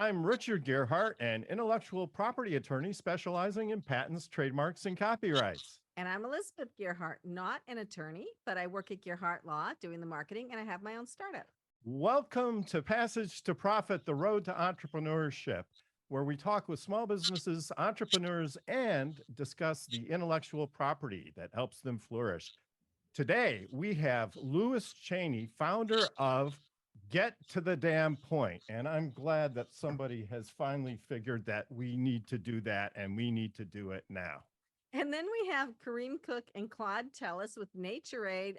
I'm Richard Gearhart, an intellectual property attorney specializing in patents, trademarks, and copyrights. And I'm Elizabeth Gearhart, not an attorney, but I work at Gearhart Law doing the marketing, and I have my own startup. Welcome to Passage to Profit, the road to entrepreneurship, where we talk with small businesses, entrepreneurs, and discuss the intellectual property that helps them flourish. Today, we have Lewis Chaney, founder of Get to the Damn Point. And I'm glad that somebody has finally figured that we need to do that and we need to do it now. And then we have Kareem Cook and Claude Tellis with Naturade.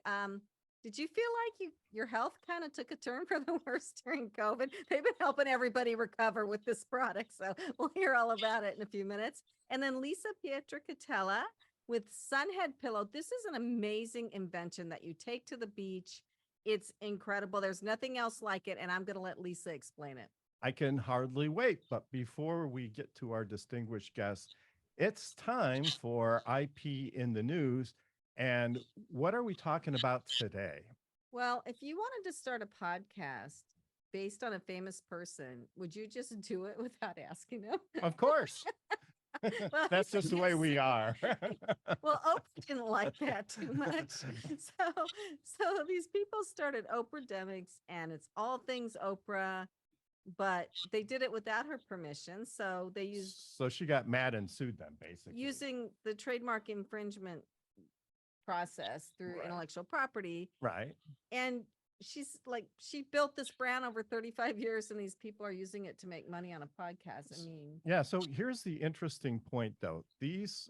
Did you feel like your health kind of took a turn for the worse during COVID? They've been helping everybody recover with this product. So we'll hear all about it in a few minutes. And then Lisa Pietracatella with Sunhead Pillow. This is an amazing invention that you take to the beach. It's incredible. There's nothing else like it. And I'm going to let Lisa explain it. I can hardly wait. But before we get to our distinguished guests, it's time for IP in the news. And what are we talking about today? Well, if you wanted to start a podcast based on a famous person, would you just do it without asking them? Of course. Well, That's just the way we are. Well, Oprah didn't like that too much. So these people started Oprah Demics, and it's all things Oprah, but they did it without her permission. So they used So she got mad and sued them, basically. using the trademark infringement process through Right. intellectual property. Right. And she's like, she built this brand over 35 years, and these people are using it to make money on a podcast. I mean, Yeah. So here's the interesting point, though. These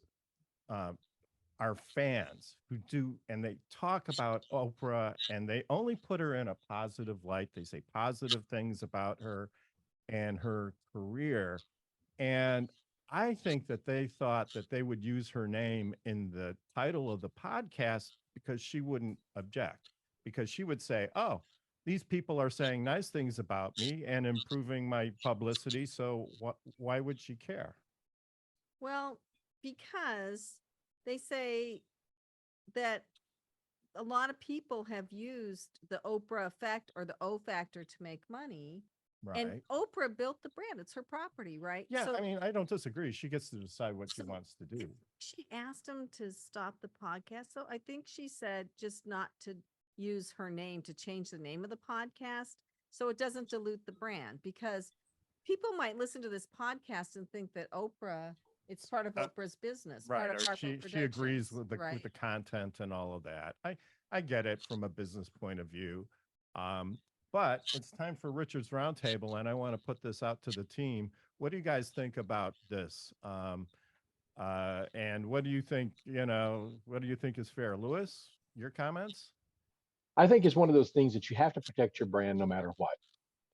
are fans who do, and they talk about Oprah, and they only put her in a positive light. They say positive things about her and her career. And I think that they thought that they would use her name in the title of the podcast because she wouldn't object, because she would say, oh, these people are saying nice things about me and improving my publicity. So why would she care? well, because they say that a lot of people have used the Oprah effect or the O factor to make money. And Right. Oprah built the brand. It's her property, right? Yeah. So I mean, I don't disagree. She gets to decide what she So- wants to do. she asked him to stop the podcast. So I think she said just not to use her name, to change the name of the podcast so it doesn't dilute the brand, because people might listen to this podcast and think that Oprah, it's part of Oprah's business, part Right. of Or Harpo she agrees Productions, with right? the content and all of that. I get it from a business point of view. But it's time for Richard's Roundtable, and I want to put this out to the team. What do you guys think about this? And what do you think, what do you think is fair? Lewis, your comments? I think it's one of those things that you have to protect your brand no matter what,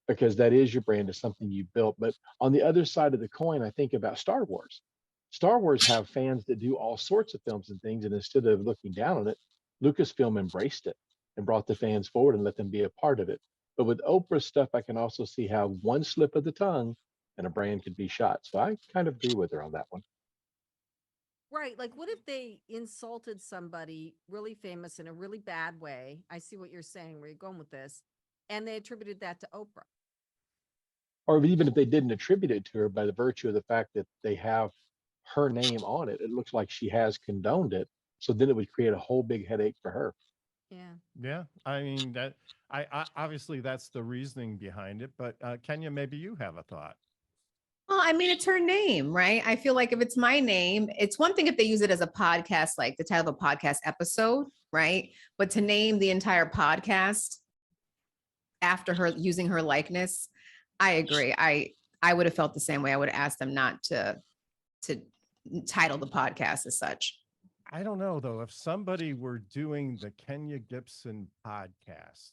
because that is your brand, is something you built. But on the other side of the coin, I think about Star Wars. Star Wars have fans that do all sorts of films and things, and instead of looking down on it, Lucasfilm embraced it and brought the fans forward and let them be a part of it. But with Oprah stuff, I can also see how one slip of the tongue and a brand could be shot. So I kind of agree with her on that one. Right. Like, what if they insulted somebody really famous in a really bad way? I see what you're saying, where you're going with this. And they attributed that to Oprah. Or even if they didn't attribute it to her, by the virtue of the fact that they have her name on it, it looks like she has condoned it. So then it would create a whole big headache for her. Yeah. Yeah. I mean, I obviously that's the reasoning behind it. But Kenya, maybe you have a thought. Well, I mean, it's her name, right? I feel like if it's my name, it's one thing if they use it as a podcast, like the title of a podcast episode, right? But to name the entire podcast after her, using her likeness, I agree. I would have felt the same way. I would have asked them not to title the podcast as such. I don't know, though. If somebody were doing the Kenya Gibson podcast,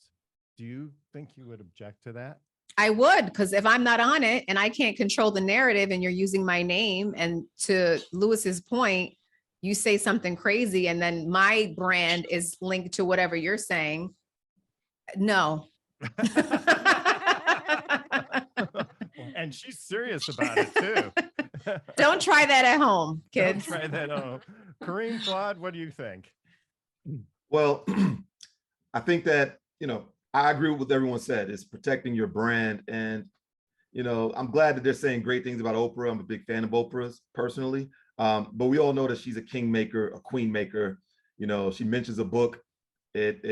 do you think you would object to that? I would, because if I'm not on it and I can't control the narrative and you're using my name, and to Lewis's point, you say something crazy and then my brand is linked to whatever you're saying. No. And she's serious about it too. Don't try that at home, Don't kids. try that on. Kareem, Claude, what do you think? Well, I think that, I agree with what everyone said. It's protecting your brand. And, I'm glad that they're saying great things about Oprah. I'm a big fan of Oprah's personally. But we all know that she's a kingmaker, a queen maker. She mentions a book, it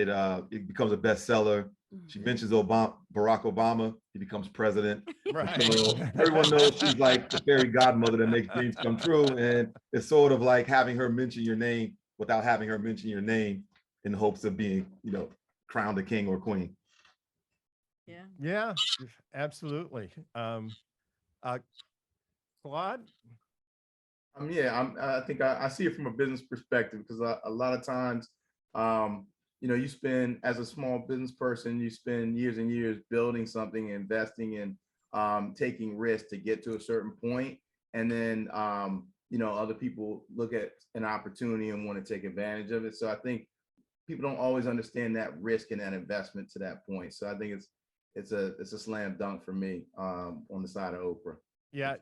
becomes a bestseller. She mentions Barack Obama, he becomes president. Right. So everyone knows she's like the fairy godmother that makes dreams come true. And it's sort of like having her mention your name without having her mention your name in hopes of being, crowned a king or queen. Yeah. Yeah, absolutely. Claude? I think I see it from a business perspective because a lot of times, you spend as a small business person, you spend years and years building something, investing and taking risks to get to a certain point. And then, other people look at an opportunity and want to take advantage of it. So I think people don't always understand that risk and that investment to that point. So I think it's a slam dunk for me on the side of Oprah. Yeah,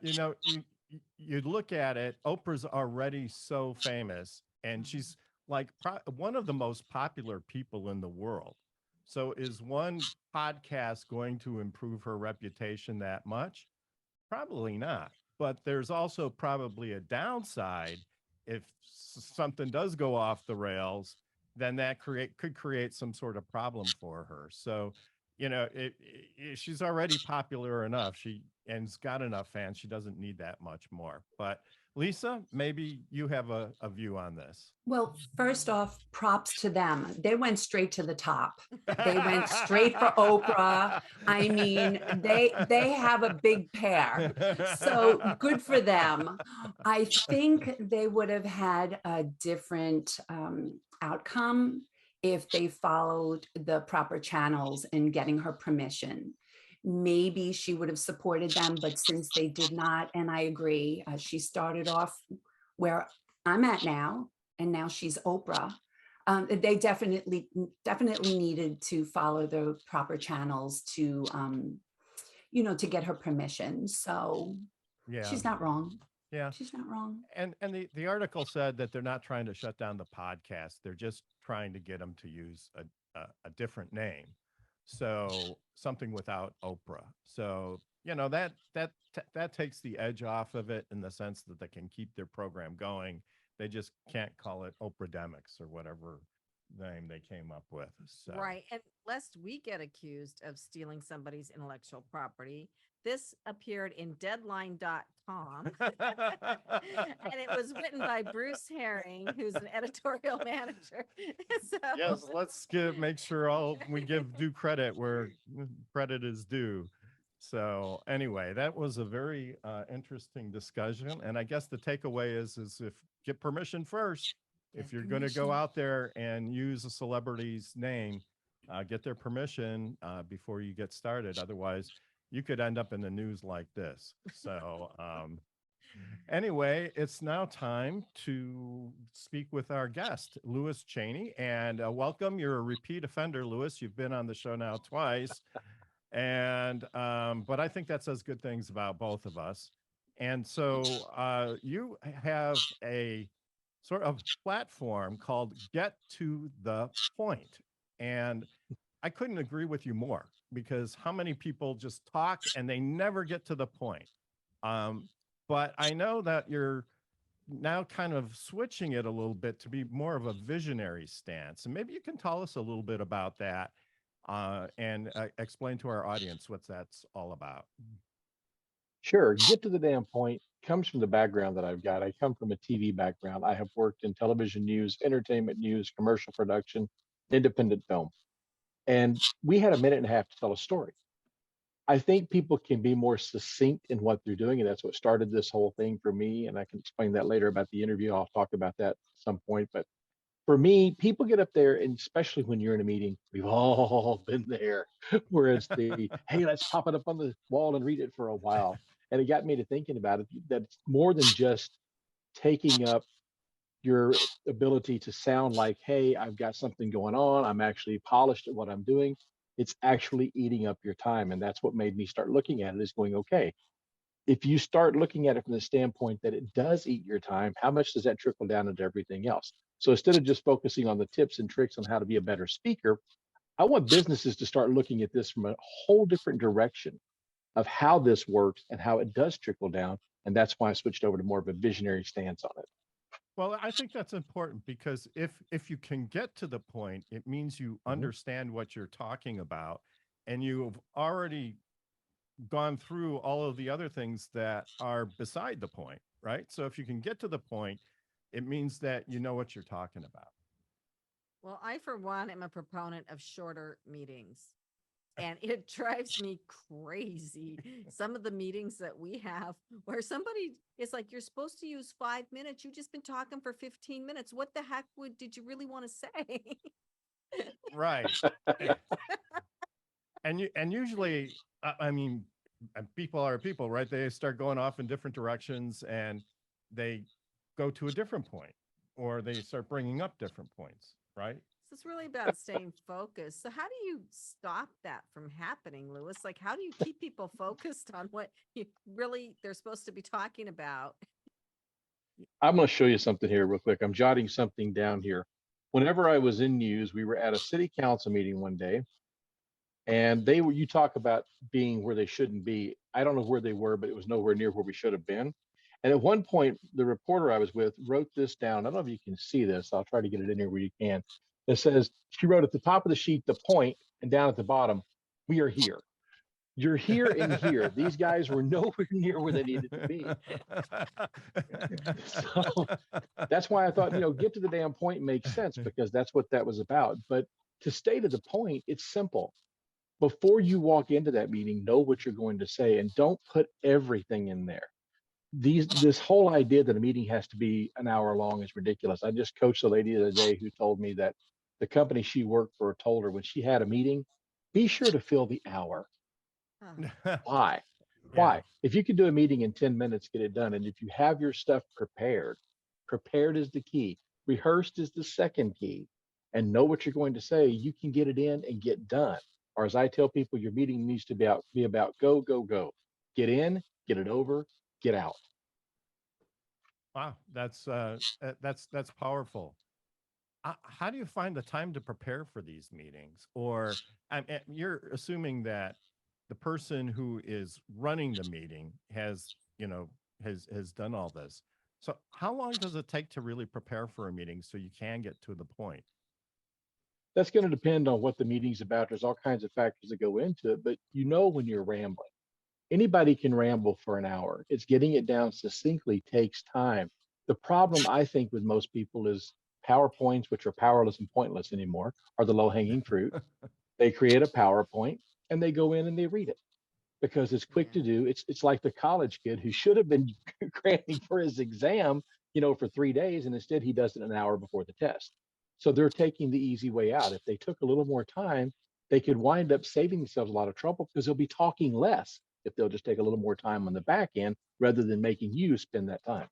you look at it, Oprah's already so famous, and she's like one of the most popular people in the world. So is one podcast going to improve her reputation that much? Probably not. But there's also probably a downside. If something does go off the rails, then that could create some sort of problem for her. So, she's already popular enough. And's got enough fans. She doesn't need that much more. But Lisa, maybe you have a view on this. Well, first off, props to them. They went straight to the top. They went straight for Oprah. I mean, they have a big pair. So good for them. I think they would have had a different outcome if they followed the proper channels in getting her permission. Maybe she would have supported them, but since they did not, and I agree, she started off where I'm at now, and now she's Oprah. They definitely needed to follow the proper channels to, to get her permission. So Yeah, she's not wrong. yeah. She's not wrong. And the article said that they're not trying to shut down the podcast. They're just trying to get them to use a different name. So something without Oprah. So, that takes the edge off of it in the sense that they can keep their program going. They just can't call it Oprahdemics or whatever name they came up with. So. Right. And lest we get accused of stealing somebody's intellectual property, this appeared in deadline.com. And it was written by Bruce Herring, who's an editorial manager. So, Yes, let's make sure we give due credit where credit is due. So anyway, that was a very interesting discussion. And I guess the takeaway is if get permission first. If you're going to go out there and use a celebrity's name, get their permission before you get started. Otherwise, you could end up in the news like this. So anyway, it's now time to speak with our guest, Lewis Chaney. And welcome. You're a repeat offender, Lewis. You've been on the show now twice. And but I think that says good things about both of us. And so you have a sort of platform called Get to the Point. And I couldn't agree with you more, because how many people just talk and they never get to the point. But I know that you're now kind of switching it a little bit to be more of a visionary stance. And maybe you can tell us a little bit about that and explain to our audience what that's all about. Sure. Get to the damn point comes from the background that I've got. I come from a TV background. I have worked in television news, entertainment news, commercial production, independent film. And we had a minute and a half to tell a story. I think people can be more succinct in what they're doing. And that's what started this whole thing for me. And I can explain that later about the interview. I'll talk about that at some point. But for me, people get up there, and especially when you're in a meeting, we've all been there, where it's hey, let's pop it up on the wall and read it for a while. And it got me to thinking about it, that it's more than just taking up your ability to sound like, hey, I've got something going on. I'm actually polished at what I'm doing. It's actually eating up your time. And that's what made me start looking at it, is going, okay, if you start looking at it from the standpoint that it does eat your time, how much does that trickle down into everything else? So instead of just focusing on the tips and tricks on how to be a better speaker, I want businesses to start looking at this from a whole different direction. of how this works and how it does trickle down. And that's why I switched over to more of a visionary stance on it. Well, I think that's important because if you can get to the point, it means you understand what you're talking about, and you've already gone through all of the other things that are beside the point, right? So if you can get to the point, it means that you know what you're talking about. Well, I, for one, am a proponent of shorter meetings. And it drives me crazy. Some of the meetings that we have where somebody is like, you're supposed to use 5 minutes. You've just been talking for 15 minutes. What the heck did you really want to say? Right. And usually, I mean, people are people, right? They start going off in different directions and they go to a different point, or they start bringing up different points, right? So it's really about staying focused. So how do you stop that from happening, Lewis? Like, how do you keep people focused on what they're supposed to be talking about? I'm going to show you something here real quick. I'm jotting something down here. Whenever I was in news, we were at a city council meeting one day, and you talk about being where they shouldn't be. I don't know where they were, but it was nowhere near where we should have been. And at one point, the reporter I was with wrote this down. I don't know if you can see this. I'll try to get it in here where you can. It says, she wrote at the top of the sheet, the point, and down at the bottom, we are here. You're here and here. These guys were nowhere near where they needed to be. So that's why I thought, get to the damn point makes sense, because that's what that was about. But to stay to the point, it's simple. Before you walk into that meeting, know what you're going to say and don't put everything in there. This whole idea that a meeting has to be an hour long is ridiculous. I just coached a lady the other day who told me that the company she worked for told her when she had a meeting, be sure to fill the hour. Huh. Why? Yeah. Why? If you can do a meeting in 10 minutes, get it done. And if you have your stuff prepared is the key. Rehearsed is the second key. And know what you're going to say, you can get it in and get done. Or as I tell people, your meeting needs to be about go, go, go. Get in, get it over, get out. Wow, that's powerful. How do you find the time to prepare for these meetings? Or you're assuming that the person who is running the meeting has done all this. So how long does it take to really prepare for a meeting so you can get to the point? That's going to depend on what the meeting's about. There's all kinds of factors that go into it, but when you're rambling, anybody can ramble for an hour. It's getting it down succinctly takes time. The problem I think with most people is PowerPoints, which are powerless and pointless anymore, are the low-hanging fruit. They create a PowerPoint and they go in and they read it because it's quick to do. It's like the college kid who should have been cramming for his exam, for 3 days, and instead he does it an hour before the test. So they're taking the easy way out. If they took a little more time, they could wind up saving themselves a lot of trouble because they'll be talking less if they'll just take a little more time on the back end rather than making you spend that time.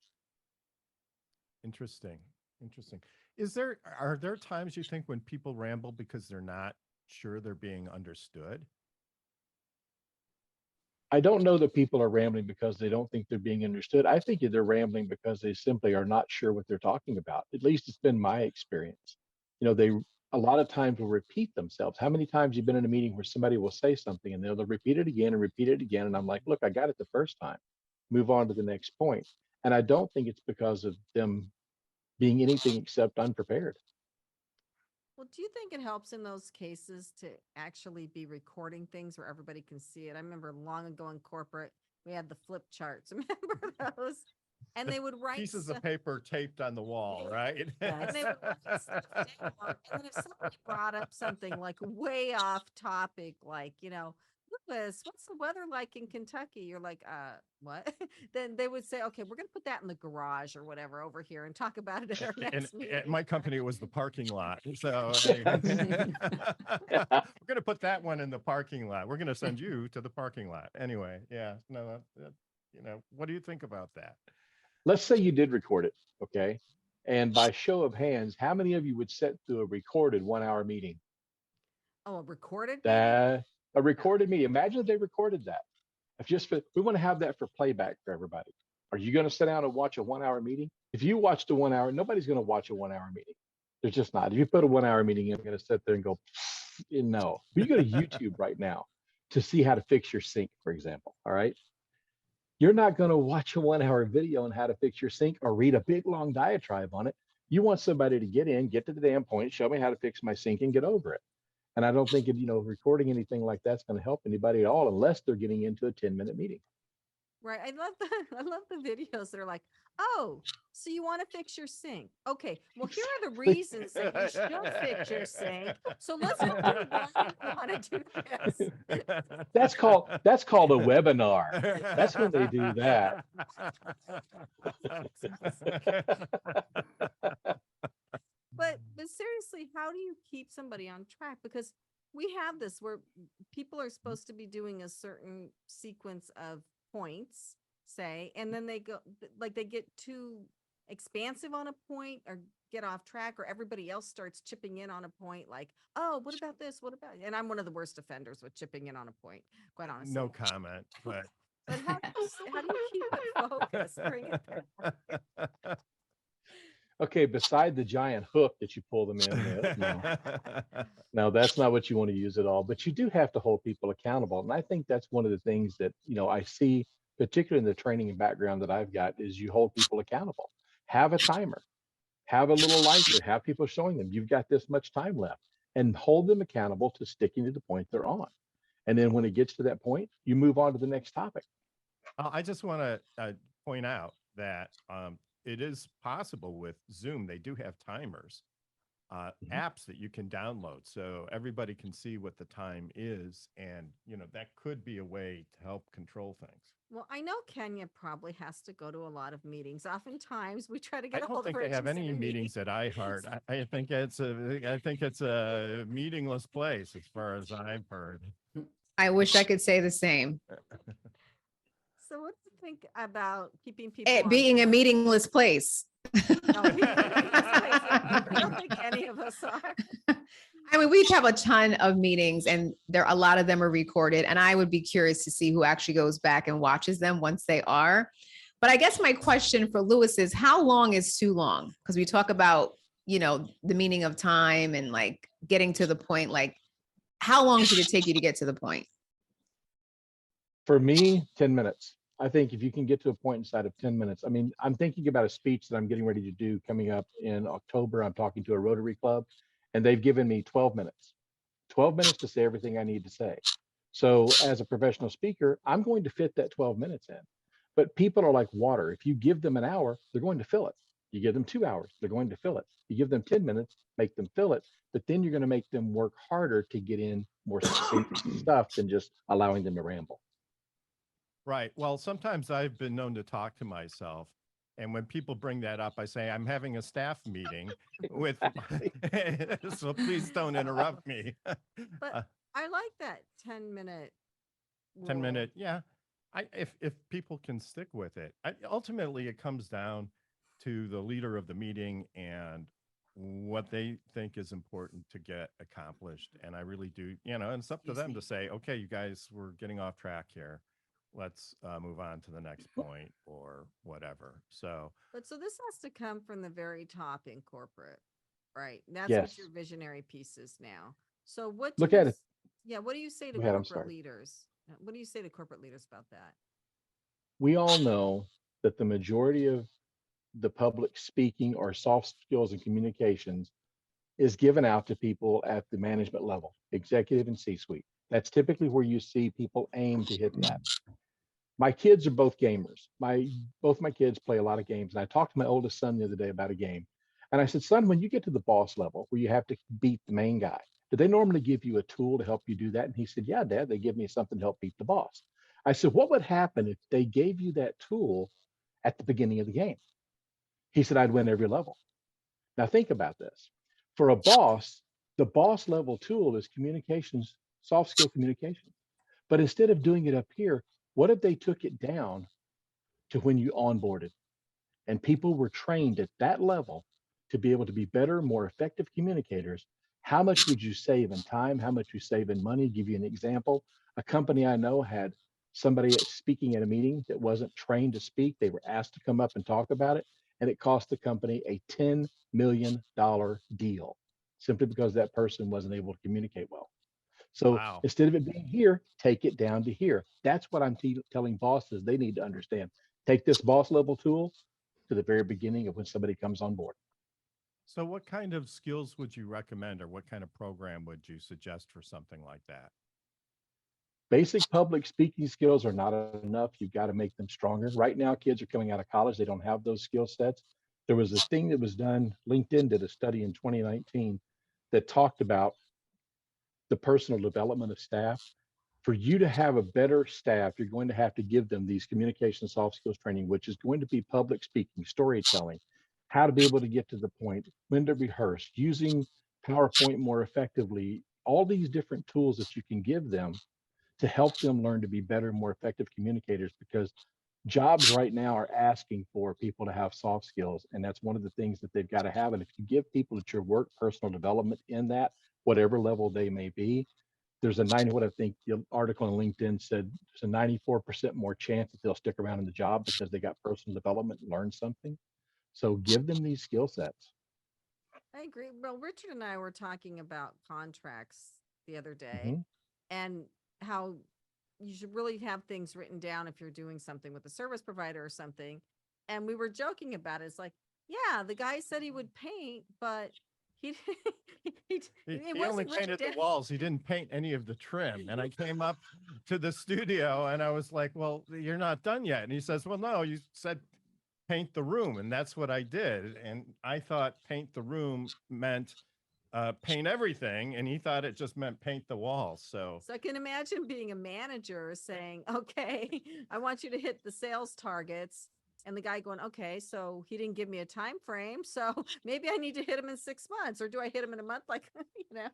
Interesting. Are there times you think when people ramble because they're not sure they're being understood? I don't know that people are rambling because they don't think they're being understood. I think they're rambling because they simply are not sure what they're talking about. At least it's been my experience. They a lot of times will repeat themselves. How many times you've been in a meeting where somebody will say something and they'll repeat it again and repeat it again. And I'm like, look, I got it the first time. Move on to the next point. And I don't think it's because of them being anything except unprepared. Well, do you think it helps in those cases to actually be recording things where everybody can see it? I remember long ago in corporate, we had the flip charts. Remember those? And they would write Pieces stuff. of paper taped on the wall, right? And they would write stuff down. And then if somebody brought up something like way off topic, like, Lewis, what's the weather like in Kentucky? You're like, what? Then they would say, okay, we're going to put that in the garage or whatever over here and talk about it at our And next meeting. at my company, it was the parking lot. So we're going to put that one in the parking lot. We're going to send you to the parking lot. Anyway, yeah, no, what do you think about that? Let's say you did record it, okay? And by show of hands, how many of you would sit through a recorded 1 hour meeting? Oh, a recorded meeting? A recorded meeting. Imagine if they recorded that. We want to have that for playback for everybody. Are you going to sit down and watch a 1 hour meeting? If you watch the 1 hour, nobody's going to watch a 1 hour meeting. They're just not. If you put a 1 hour meeting in, I'm going to sit there and go, no. But you go to YouTube right now. to see how to fix your sink, for example. All right. You're not going to watch a 1 hour video on how to fix your sink or read a big long diatribe on it. You want somebody to get in, get to the damn point, show me how to fix my sink and get over it. And I don't think, recording anything like that's going to help anybody at all unless they're getting into a 10-minute meeting. Right. I love the I love the videos. They're like, oh, so you want to fix your sink? Okay. Well, here are the reasons that you should fix your sink. So let's go through why you want to do this. That's called a webinar. That's when they do that. But seriously, how do you keep somebody on track? Because we have this where people are supposed to be doing a certain sequence of points, say, and then they go like they get too expansive on a point or get off track, or everybody else starts chipping in on a point like, oh, what about this? What about, and I'm one of the worst offenders with chipping in on a point, quite honestly. No comment, but But how do you keep it focused? Bring it there. Okay, beside the giant hook that you pull them in with, no, that's not what you want to use at all. But you do have to hold people accountable. And I think that's one of the things that, I see, particularly in the training and background that I've got, is you hold people accountable. Have a timer, have a little light there, have people showing them you've got this much time left, and hold them accountable to sticking to the point they're on. And then when it gets to that point, you move on to the next topic. I just want to point out that it is possible with Zoom. They do have timers, apps that you can download, so everybody can see what the time is, and that could be a way to help control things. Well, I know Kenya probably has to go to a lot of meetings. Oftentimes, we try to I get a don't hold of think her. they and have she's in any a meetings meeting. at iHeart. I think it's a meaningless place as far as I've heard. I wish I could say the same. So, what do you think about keeping people It on being a track? meaningless place. No, I don't think any of us are. I mean, we each have a ton of meetings, and a lot of them are recorded, and I would be curious to see who actually goes back and watches them once they are. But I guess my question for Lewis is, how long is too long? Because we talk about, the meaning of time and like getting to the point. Like, how long should it take you to get to the point? For me, 10 minutes. I think if you can get to a point inside of 10 minutes, I mean, I'm thinking about a speech that I'm getting ready to do coming up in October. I'm talking to a Rotary Club, and they've given me 12 minutes, 12 minutes to say everything I need to say. So as a professional speaker, I'm going to fit that 12 minutes in. But people are like water. If you give them an hour, they're going to fill it. You give them 2 hours, they're going to fill it. You give them 10 minutes, make them fill it. But then you're going to make them work harder to get in more stuff than just allowing them to ramble. Right. Well, sometimes I've been known to talk to myself. And when people bring that up, I say, I'm having a staff meeting with, so please don't interrupt me. But I like that 10-minute 10-minute. Yeah. If people can stick with it, ultimately it comes down to the leader of the meeting and what they think is important to get accomplished. And I really do, and it's up to them to say, okay, you guys, we're getting off track here. Let's move on to the next point or whatever. So this has to come from the very top in corporate, right? That's Yes. what your visionary piece is now. So what Look at it. Yeah, what do you say to Go ahead, I'm corporate sorry. leaders? What do you say to corporate leaders about that? We all know that the majority of the public speaking or soft skills and communications is given out to people at the management level, executive and C-suite. That's typically where you see people aim to hit that. My kids are both gamers. Both my kids play a lot of games. And I talked to my oldest son the other day about a game. And I said, son, when you get to the boss level where you have to beat the main guy, do they normally give you a tool to help you do that? And he said, yeah, Dad, they give me something to help beat the boss. I said, what would happen if they gave you that tool at the beginning of the game? He said, I'd win every level. Now think about this. For a boss, the boss level tool is communications, soft skill communication. But instead of doing it up here, what if they took it down to when you onboarded and people were trained at that level to be able to be better, more effective communicators? How much would you save in time? How much you save in money? Give you an example. A company I know had somebody speaking at a meeting that wasn't trained to speak. They were asked to come up and talk about it, and it cost the company a $10 million deal simply because that person wasn't able to communicate well. So Wow. instead of it being here, take it down to here. That's what I'm telling bosses they need to understand. Take this boss level tool to the very beginning of when somebody comes on board. So what kind of skills would you recommend, or what kind of program would you suggest for something like that? Basic public speaking skills are not enough. You've got to make them stronger. Right now, kids are coming out of college, they don't have those skill sets. There was a thing that was done, LinkedIn did a study in 2019 that talked about the personal development of staff. For you to have a better staff, you're going to have to give them these communication soft skills training, which is going to be public speaking, storytelling, how to be able to get to the point, when to rehearse, using PowerPoint more effectively, all these different tools that you can give them to help them learn to be better, more effective communicators, because jobs right now are asking for people to have soft skills. And that's one of the things that they've got to have. And if you give people at your work personal development in that, whatever level they may be, there's a 90, what I think the article on LinkedIn said, there's a 94% more chance that they'll stick around in the job because they got personal development and learn something. So give them these skill sets. I agree. Well, Richard and I were talking about contracts the other day Mhm. and how you should really have things written down if you're doing something with a service provider or something. And we were joking about it. It's like, yeah, the guy said he would paint, but he he, He, it he only wasn't written painted the down. walls. He didn't paint any of the trim. And I came up to the studio and I was like, well, you're not done yet. And he says, well, no, you said paint the room. And that's what I did. And I thought paint the room meant paint everything. And he thought it just meant paint the walls. So So I can imagine being a manager saying, okay, I want you to hit the sales targets. And the guy going, okay, so he didn't give me a time frame. So maybe I need to hit him in 6 months, or do I hit him in a month? Like, you know,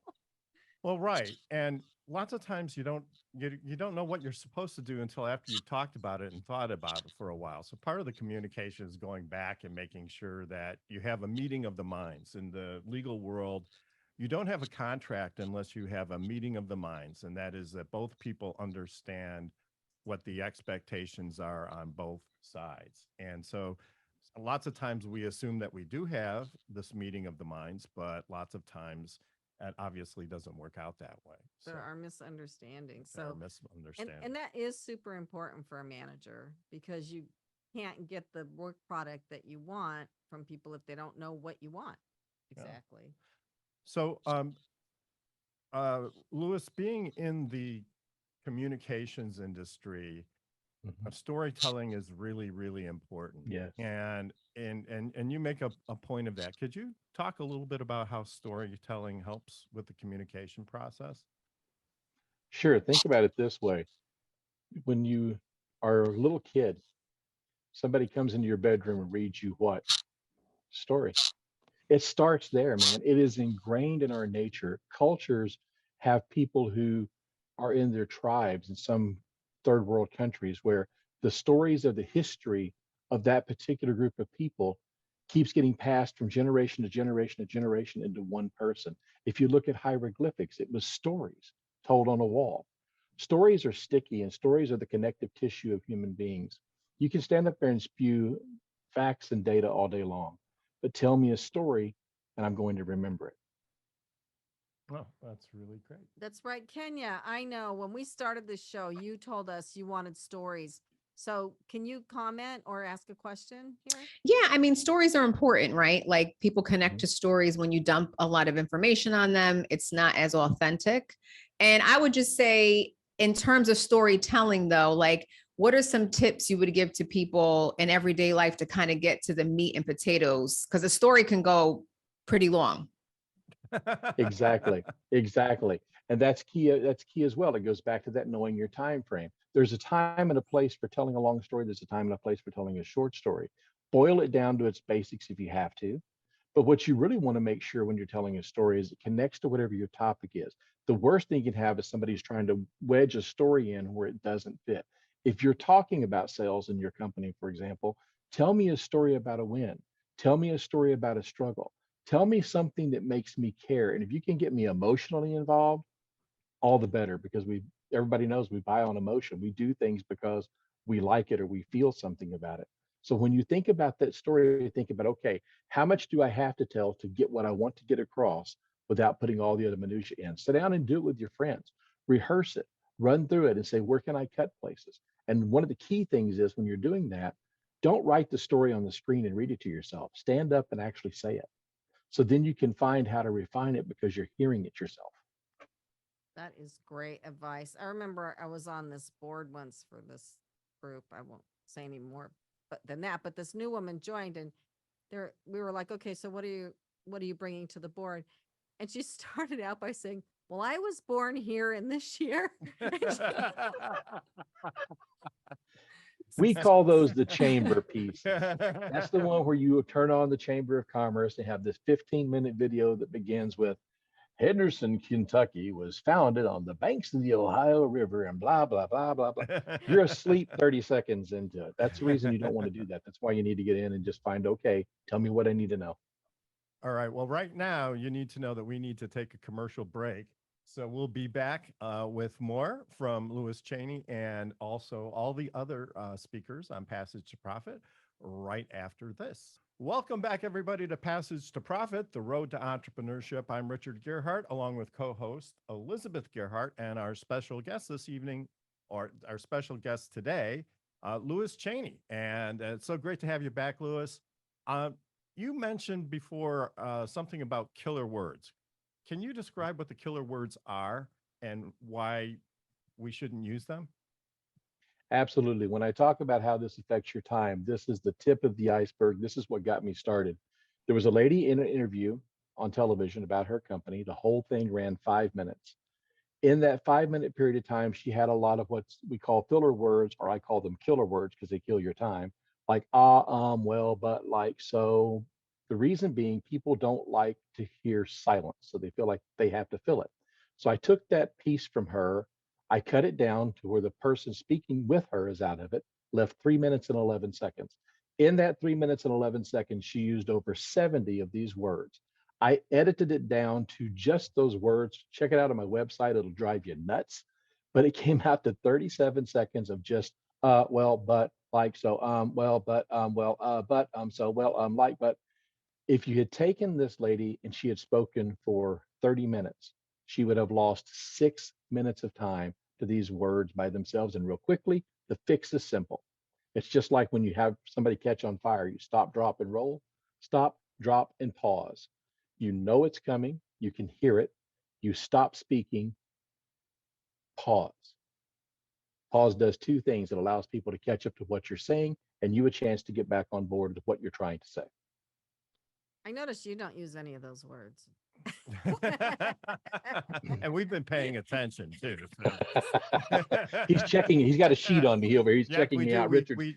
well, right. And lots of times you don't know what you're supposed to do until after you've talked about it and thought about it for a while. So part of the communication is going back and making sure that you have a meeting of the minds. In the legal world, you don't have a contract unless you have a meeting of the minds, and that is that both people understand what the expectations are on both sides. And so lots of times we assume that we do have this meeting of the minds, but lots of times it obviously doesn't work out that way. So there are misunderstandings. there are So, misunderstandings. and that is super important for a manager, because you can't get the work product that you want from people if they don't know what you want. Yeah. Exactly. So, Lewis, being in the communications industry, Mhm. storytelling is really, really important. Yes. And you make a point of that. Could you talk a little bit about how storytelling helps with the communication process? Sure. Think about it this way. When you are a little kid, somebody comes into your bedroom and reads you what? Story. It starts there, man. It is ingrained in our nature. Cultures have people who are in their tribes in some third world countries where the stories of the history of that particular group of people keeps getting passed from generation to generation to generation into one person. If you look at hieroglyphics, it was stories told on a wall. Stories are sticky, and stories are the connective tissue of human beings. You can stand up there and spew facts and data all day long, but tell me a story and I'm going to remember it. Oh, that's really great. That's right, Kenya. I know when we started this show, you told us you wanted stories. So can you comment or ask a question here? Yeah, I mean, stories are important, right? Like people connect Mhm. to stories when you dump a lot of information on them, it's not as authentic. And I would just say, in terms of storytelling, though, like what are some tips you would give to people in everyday life to kind of get to the meat and potatoes? Because a story can go pretty long. Exactly. Exactly. And that's key. That's key as well. It goes back to that knowing your time frame. There's a time and a place for telling a long story. There's a time and a place for telling a short story. Boil it down to its basics if you have to. But what you really want to make sure when you're telling a story is it connects to whatever your topic is. The worst thing you can have is somebody's trying to wedge a story in where it doesn't fit. If you're talking about sales in your company, for example, tell me a story about a win. Tell me a story about a struggle. Tell me something that makes me care. And if you can get me emotionally involved, all the better, because everybody knows we buy on emotion. We do things because we like it or we feel something about it. So when you think about that story, think about, okay, how much do I have to tell to get what I want to get across without putting all the other minutia in? Sit down and do it with your friends. rehearse it, run through it and say, where can I cut places? And one of the key things is when you're doing that, don't write the story on the screen and read it to yourself. Stand up and actually say it. So then you can find how to refine it because you're hearing it yourself. That is great advice. I remember I was on this board once for this group. I won't say any more than that, but this new woman joined and we were like, okay, so what are you bringing to the board? And she started out by saying, well, I was born here in this year. We call those the chamber piece. That's the one where you turn on the Chamber of Commerce and have this 15-minute video that begins with Henderson, Kentucky was founded on the banks of the Ohio River and blah, blah, blah, blah, blah. You're asleep 30 seconds into it. That's the reason you don't want to do that. That's why you need to get in and just find, okay, tell me what I need to know. All right. Well, right now you need to know that we need to take a commercial break. So we'll be back with more from Lewis Chaney and also all the other speakers on Passage to Profit right after this. Welcome back, everybody, to Passage to Profit, the road to entrepreneurship. I'm Richard Gearhart, along with co-host Elizabeth Gearhart, and our special guest this evening, or our special guest today, Lewis Chaney. And it's so great to have you back, Lewis. You mentioned before something about killer words. Can you describe what the killer words are and why we shouldn't use them? Absolutely. When I talk about how this affects your time, this is the tip of the iceberg. This is what got me started. There was a lady in an interview on television about her company. The whole thing ran 5 minutes. In that 5 minute period of time, she had a lot of what we call filler words, or I call them killer words because they kill your time, like well, but, like, so. The reason being, people don't like to hear silence, so they feel like they have to fill it. So I took that piece from her, I cut it down to where the person speaking with her is out of it, left 3 minutes and 11 seconds. In that 3 minutes and 11 seconds, she used over 70 of these words. I edited it down to just those words. Check it out on my website. It'll drive you nuts. But it came out to 37 seconds of just, well, but, like, so, well, but, but, so, well, like, but. If you had taken this lady and she had spoken for 30 minutes, she would have lost 6 minutes of time to these words by themselves. And real quickly, the fix is simple. It's just like when you have somebody catch on fire, you stop, drop, and roll, stop, drop, and pause. You know it's coming, you can hear it, you stop speaking, pause. Pause does two things. It allows people to catch up to what you're saying and you a chance to get back on board with what you're trying to say. I noticed you don't use any of those words. And we've been paying attention too. So. He's checking. He's got a sheet on me over here. He's Yeah, checking we me do. out.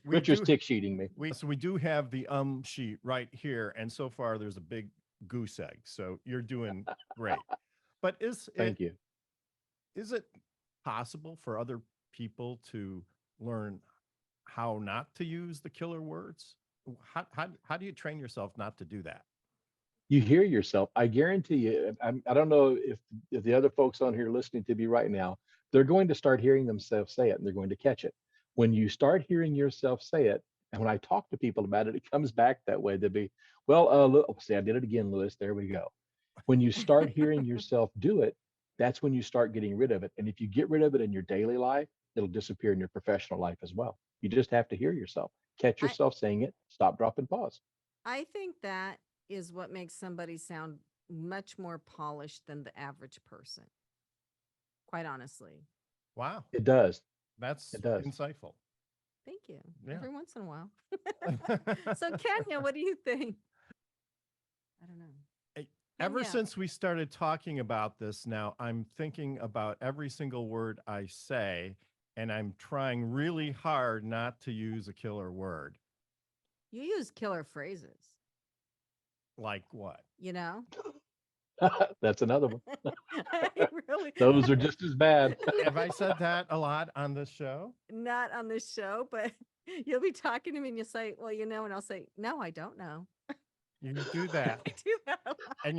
Richard's tick sheeting me. So we do have the sheet right here, and so far there's a big goose egg. So you're doing great. But Thank you. Is it possible for other people to learn how not to use the killer words? How do you train yourself not to do that? You hear yourself. I guarantee you. I don't know if the other folks on here listening to me right now, they're going to start hearing themselves say it, and they're going to catch it. When you start hearing yourself say it, and when I talk to people about it, it comes back that way. They'll be, well, look, see, I did it again, Lewis. There we go. When you start hearing yourself do it, that's when you start getting rid of it. And if you get rid of it in your daily life, it'll disappear in your professional life as well. You just have to hear yourself, catch yourself saying it, stop, drop, and pause. I think that is what makes somebody sound much more polished than the average person. Quite honestly. Wow. It does. That's does. Insightful. Thank you. Yeah. Every once in a while. So Kenya, what do you think? I don't know. Ever Kenya. since we started talking about this now, I'm thinking about every single word I say, and I'm trying really hard not to use a killer word. You use killer phrases. Like what? You know? That's another one. Really? Those are just as bad. Have I said that a lot on this show? Not on this show, but you'll be talking to me and you'll say, well, you know, and I'll say, no, I don't know. You do that. I do that a lot. And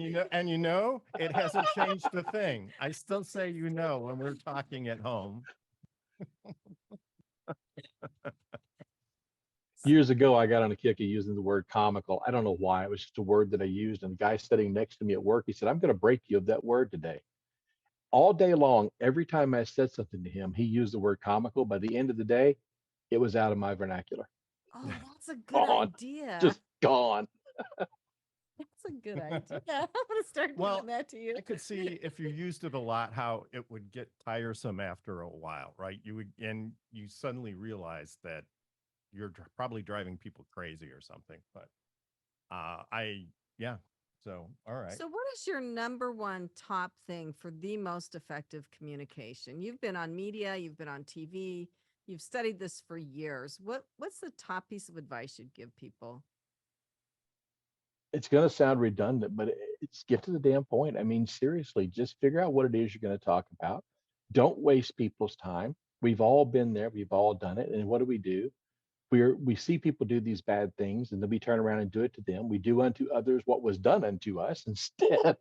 you know, it hasn't changed a thing. I still say when we're talking at home. Years ago, I got on a kick of using the word comical. I don't know why. It was just a word that I used. And the guy sitting next to me at work, he said, I'm going to break you of that word today. All day long, every time I said something to him, he used the word comical. By the end of the day, it was out of my vernacular. Oh, that's a good Gone, idea. just gone. That's a good idea. I'm gonna start Well, doing that to you. I could see if you used it a lot, how it would get tiresome after a while, right? You would, and you suddenly realize that you're probably driving people crazy or something. But yeah. So, all right. So, what is your number one top thing for the most effective communication? You've been on media, you've been on TV, you've studied this for years. What's the top piece of advice you'd give people? It's going to sound redundant, but it's get to the damn point. I mean, seriously, just figure out what it is you're going to talk about. Don't waste people's time. We've all been there. We've all done it. And what do? We see people do these bad things, and then we turn around and do it to them. We do unto others what was done unto us instead.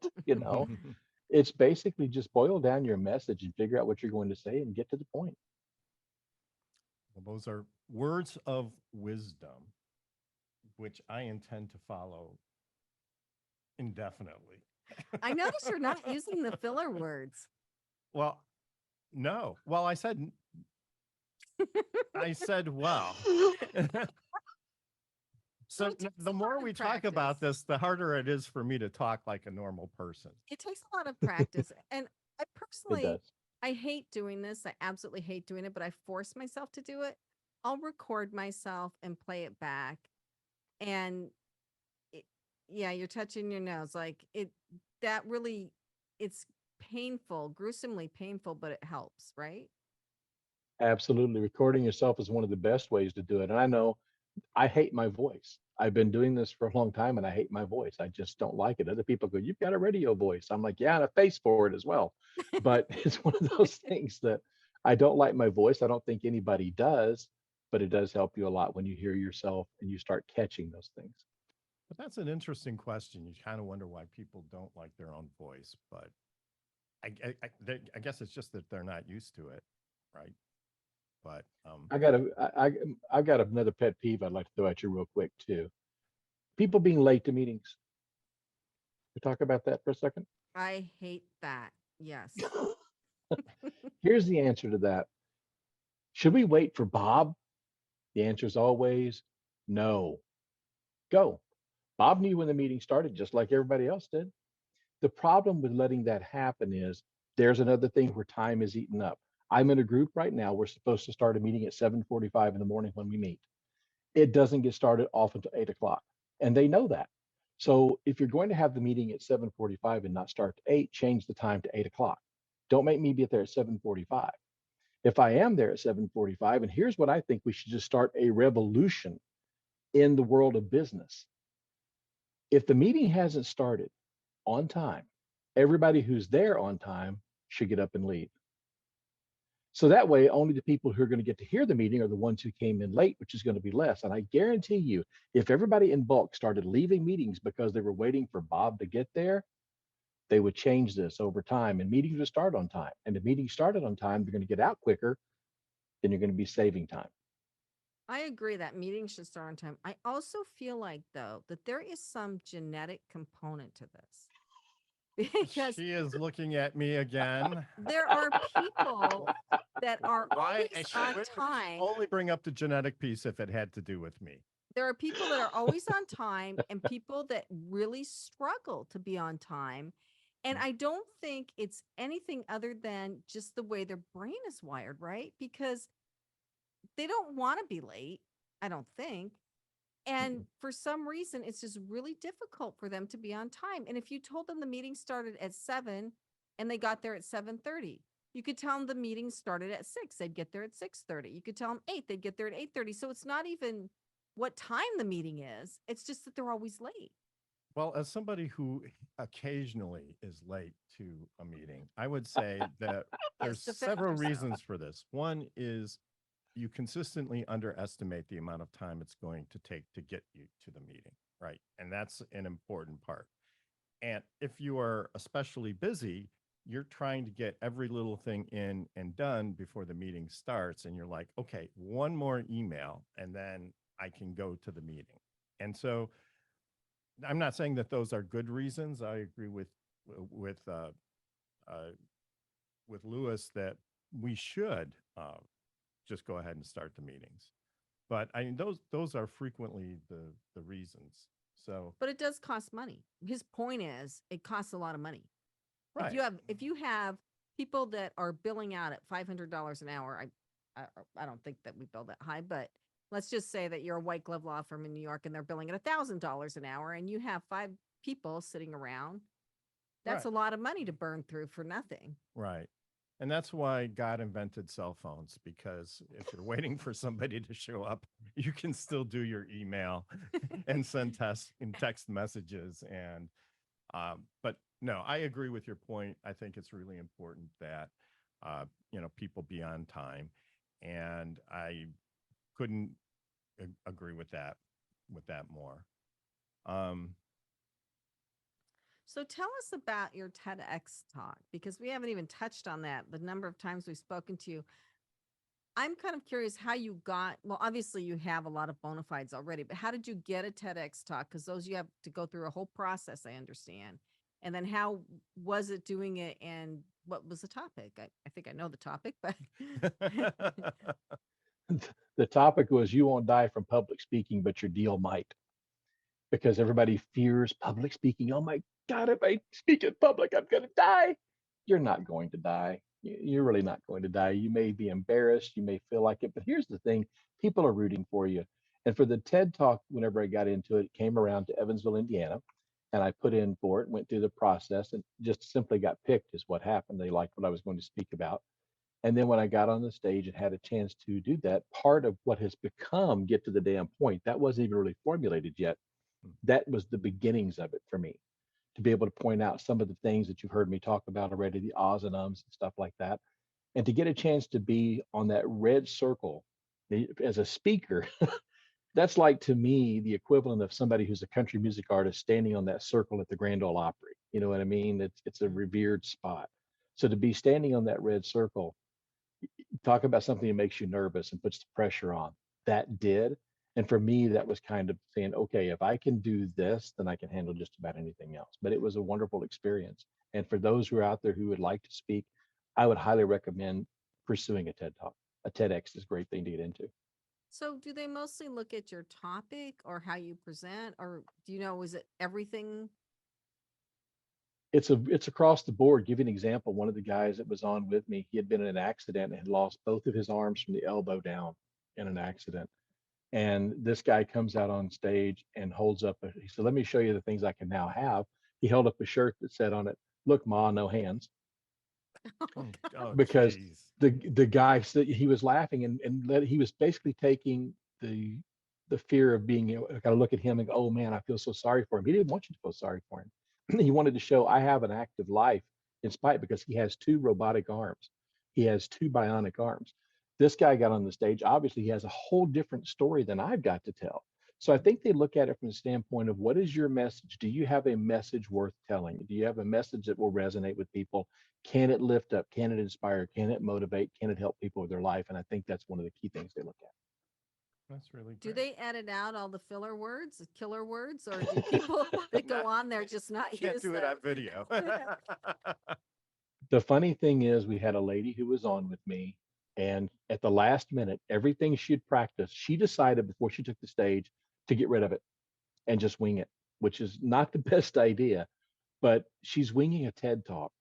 It's basically just boil down your message and figure out what you're going to say and get to the point. Well, those are words of wisdom, which I intend to follow indefinitely. I notice you're not using the filler words. Well, no. Well, I said well. So it takes the a more lot of we talk about practice. this, the harder it is for me to talk like a normal person. It takes a lot of practice. And I It personally, does. I hate doing this. I absolutely hate doing it, but I force myself to do it. I'll record myself and play it back. And it, yeah, you're touching your nose. Like that really, it's painful, gruesomely painful, but it helps, right? Absolutely. Recording yourself is one of the best ways to do it. And I know I hate my voice. I've been doing this for a long time and I hate my voice. I just don't like it. Other people go, "You've got a radio voice." I'm like, "Yeah, and a face for it as well." But it's one of those things that I don't like my voice. I don't think anybody does, but it does help you a lot when you hear yourself and you start catching those things. But that's an interesting question. You kind of wonder why people don't like their own voice, but I guess it's just that they're not used to it, right? But I got another pet peeve I'd like to throw at you real quick too. People being late to meetings. We talk about that for a second. I hate that. Yes. Here's the answer to that. Should we wait for Bob? The answer is always no. Go. Bob knew when the meeting started, just like everybody else did. The problem with letting that happen is there's another thing where time is eaten up. I'm in a group right now. We're supposed to start a meeting at 7:45 in the morning when we meet. It doesn't get started off until 8 o'clock. And they know that. So if you're going to have the meeting at 7:45 and not start at 8, change the time to 8 o'clock. Don't make me be there at 7:45. If I am there at 7:45, and here's what I think we should just start a revolution in the world of business. If the meeting hasn't started on time, everybody who's there on time should get up and leave. So that way, only the people who are going to get to hear the meeting are the ones who came in late, which is going to be less. And I guarantee you, if everybody in bulk started leaving meetings because they were waiting for Bob to get there, they would change this over time and meetings would start on time. And if meetings started on time, they're going to get out quicker, then you're going to be saving time. I agree that meetings should start on time. I also feel like, though, that there is some genetic component to this because she is looking at me again. there are people that are Why? always on time. Only bring up the genetic piece if it had to do with me. There are people that are always on time and people that really struggle to be on time. And I don't think it's anything other than just the way their brain is wired, right? Because they don't want to be late, I don't think. And for some reason, it's just really difficult for them to be on time. And if you told them the meeting started at 7 and they got there at 7:30, you could tell them the meeting started at 6, they'd get there at 6:30. You could tell them 8, they'd get there at 8:30. So it's not even what time the meeting is, it's just that they're always late. Well, as somebody who occasionally is late to a meeting, I would say that there's defend several yourself. reasons for this. One is you consistently underestimate the amount of time it's going to take to get you to the meeting, right? And that's an important part. And if you are especially busy, you're trying to get every little thing in and done before the meeting starts. And you're like, okay, one more email and then I can go to the meeting. And so I'm not saying that those are good reasons. I agree with with Lewis that we should just go ahead and start the meetings. But I mean, those are frequently the reasons. So But it does cost money. His point is it costs a lot of money. right, If you have people that are billing out at $500 an hour, I don't think that we bill that high, but let's just say that you're a white glove law firm in New York and they're billing at $1,000 an hour and you have 5 people sitting around. That's Right. a lot of money to burn through for nothing. right. And that's why God invented cell phones, because if you're waiting for somebody to show up, you can still do your email and send text messages. And but no, I agree with your point. I think it's really important that people be on time, and I couldn't agree with that more. So tell us about your TEDx talk, because we haven't even touched on that. The number of times we've spoken to you. I'm kind of curious how you got, well, obviously you have a lot of bona fides already, but how did you get a TEDx talk? Because those you have to go through a whole process, I understand. And then how was it doing it, and what was the topic? I think I know the topic, but The topic was you won't die from public speaking, but your deal might, because everybody fears public speaking. Oh my God, if I speak in public, I'm going to die. You're not going to die. You're really not going to die. You may be embarrassed. You may feel like it. But here's the thing, people are rooting for you. And for the TED Talk, whenever I got into it, it came around to Evansville, Indiana. And I put in for it, went through the process, and just simply got picked is what happened. They liked what I was going to speak about. And then when I got on the stage and had a chance to do that, part of what has become Get to the Damn Point, that wasn't even really formulated yet. That was the beginnings of it for me, to be able to point out some of the things that you've heard me talk about already, the ahs and ums and stuff like that. And to get a chance to be on that red circle as a speaker, that's like to me the equivalent of somebody who's a country music artist standing on that circle at the Grand Ole Opry. You know what I mean? It's a revered spot. So to be standing on that red circle, talk about something that makes you nervous and puts the pressure on. That did. And for me, that was kind of saying, okay, if I can do this, then I can handle just about anything else. But it was a wonderful experience. And for those who are out there who would like to speak, I would highly recommend pursuing a TED Talk. A TEDx is a great thing to get into. so do they mostly look at your topic or how you present, or do you know, is it everything? It's across the board. Give you an example. One of the guys that was on with me, he had been in an accident and had lost both of his arms from the elbow down in an accident. And this guy comes out on stage and holds up, he said, let me show you the things I can now have. He held up a shirt that said on it, look, Ma, no hands. Oh, Because geez. the guy said he was laughing he was basically taking the fear of being, got to look at him and go, oh man, I feel so sorry for him. He didn't want you to feel sorry for him. He wanted to show I have an active life in spite, because he has 2 robotic arms. He has 2 bionic arms. This guy got on the stage. Obviously, he has a whole different story than I've got to tell. So I think they look at it from the standpoint of, what is your message? Do you have a message worth telling? Do you have a message that will resonate with people? Can it lift up? Can it inspire? Can it motivate? Can it help people with their life? And I think that's one of the key things they look at. That's really Do great. they edit out all the filler words, the killer words, or do people that go on there just not Can't use do it them? on video. The funny thing is, we had a lady who was on with me, and at the last minute, everything she'd practiced, she decided before she took the stage to get rid of it and just wing it, which is not the best idea. But she's winging a TED talk.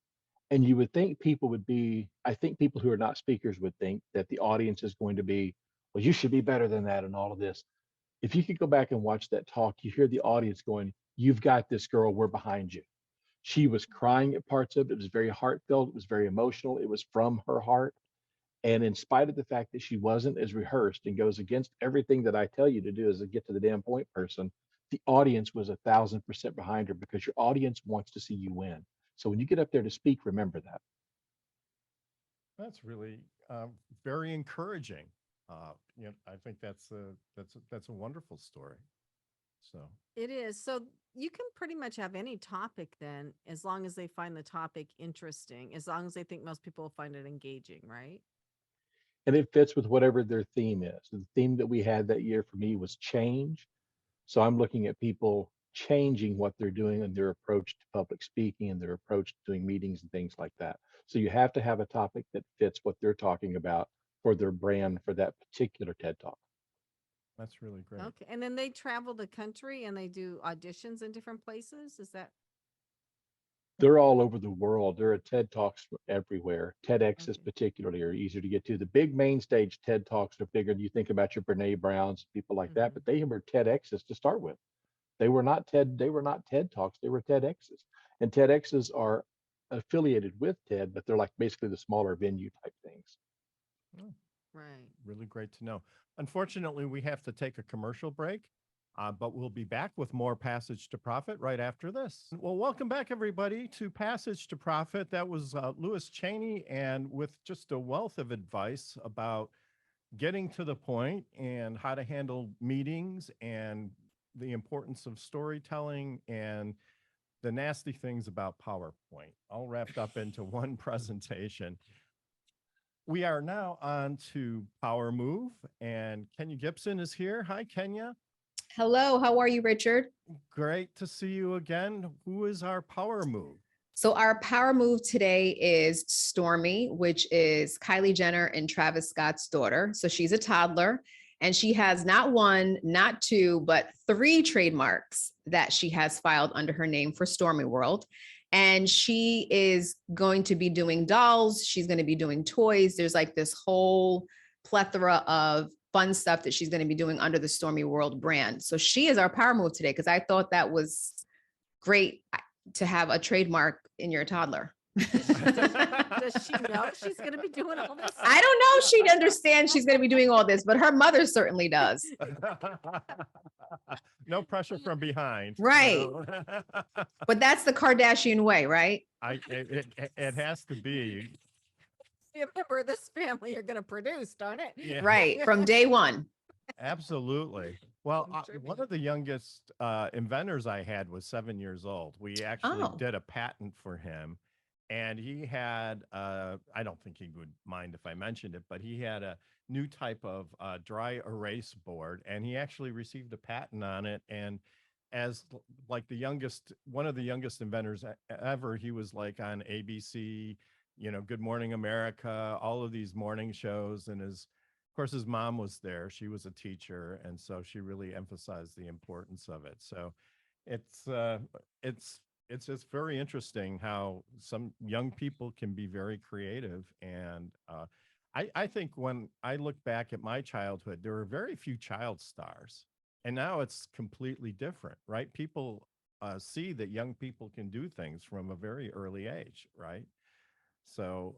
And you would think people would be, I think people who are not speakers would think that the audience is going to be, well, you should be better than that and all of this. If you could go back and watch that talk, you hear the audience going, you've got this, girl, we're behind you. She was crying at parts of it. It was very heartfelt. It was very emotional. It was from her heart. And in spite of the fact that she wasn't as rehearsed and goes against everything that I tell you to do as a get to the damn point person, the audience was 1,000% behind her, because your audience wants to see you win. So when you get up there to speak, remember that. That's really very encouraging. I think that's a wonderful story. So It is. So you can pretty much have any topic then, as long as they find the topic interesting, as long as they think most people will find it engaging, right? And it fits with whatever their theme is. The theme that we had that year for me was change. So I'm looking at people changing what they're doing and their approach to public speaking and their approach to doing meetings and things like that. So you have to have a topic that fits what they're talking about for their brand for that particular TED Talk. That's really great. Okay. And then they travel the country and they do auditions in different places. Is that They're all over the world. There are TED Talks everywhere. TEDx's okay? particularly are easier to get to. The big main stage TED Talks are bigger. You think about your Brene Browns, people like that, Mhm. but they were TEDx's to start with. They were not TED Talks, they were TEDx's. And TEDx's are affiliated with TED, but they're like basically the smaller venue type things. Oh, Right. really great to know. Unfortunately, we have to take a commercial break, but we'll be back with more Passage to Profit right after this. Well, welcome back, everybody, to Passage to Profit. That was Lewis Chaney, and with just a wealth of advice about getting to the point and how to handle meetings and the importance of storytelling and the nasty things about PowerPoint, all wrapped up into one presentation. We are now on to Power Move, and Kenya Gibson is here. Hi, Kenya. Hello, how are you, Richard? Great to see you again. Who is our Power Move? So our power move today is Stormy, which is Kylie Jenner and Travis Scott's daughter. So she's a toddler and she has not one, not two, but 3 trademarks that she has filed under her name for Stormy World. And she is going to be doing dolls. She's going to be doing toys. There's like this whole plethora of fun stuff that she's going to be doing under the Stormy World brand. So she is our power move today because I thought that was great to have a trademark in your toddler. Does she know she's going to be doing all this? I don't know if she'd understand she's going to be doing all this, but her mother certainly does. No pressure from behind. Right. No. But that's the Kardashian way, right? It has to be. Be a member of this family you're going to produce, darn it. Yeah. Right. From day one. Absolutely. Well, one Contribute. of the youngest inventors I had was 7 years old. We actually Oh. did a patent for him, and he had, I don't think he would mind if I mentioned it, but he had a new type of dry erase board, and he actually received a patent on it. And as like one of the youngest inventors ever, he was like on ABC, Good Morning America, all of these morning shows, and of course, his mom was there. She was a teacher, and so she really emphasized the importance of it. So it's just very interesting how some young people can be very creative. And I think when I look back at my childhood, there were very few child stars, and now it's completely different, right? People see that young people can do things from a very early age, right? So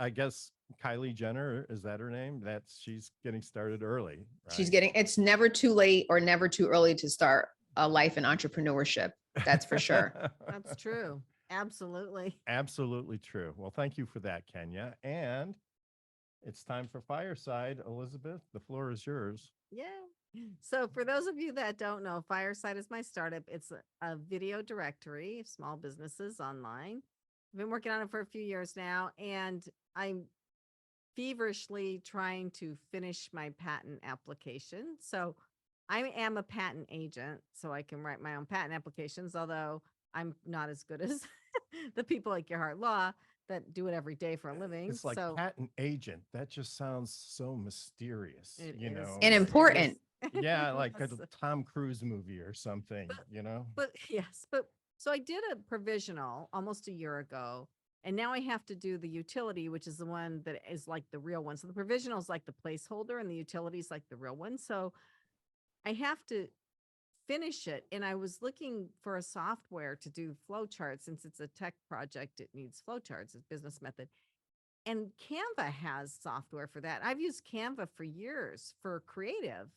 I guess Kylie Jenner, is that her name? She's getting started early, She's right? it's never too late or never too early to start a life in entrepreneurship. That's for sure. That's true. Absolutely. Absolutely true. Well, thank you for that, Kenya. And it's time for Fireside. Elizabeth, the floor is yours. Yeah. So for those of you that don't know, Fireside is my startup. It's a video directory of small businesses online. I've been working on it for a few years now, and I'm feverishly trying to finish my patent application. So I am a patent agent, so I can write my own patent applications, although I'm not as good as the people like Gearhart Law that do it every day for a living. It's like So patent agent. That just sounds so mysterious, it you is know? And like- important. Yeah, like a Yes. Tom Cruise movie or something, you know? But yes, but so I did a provisional almost a year ago, and now I have to do the utility, which is the one that is like the real one. So the provisional is like the placeholder, and the utility is like the real one. So I have to finish it, and I was looking for a software to do flowcharts. Since it's a tech project, it needs flowcharts, it's business method. And Canva has software for that. I've used Canva for years for creative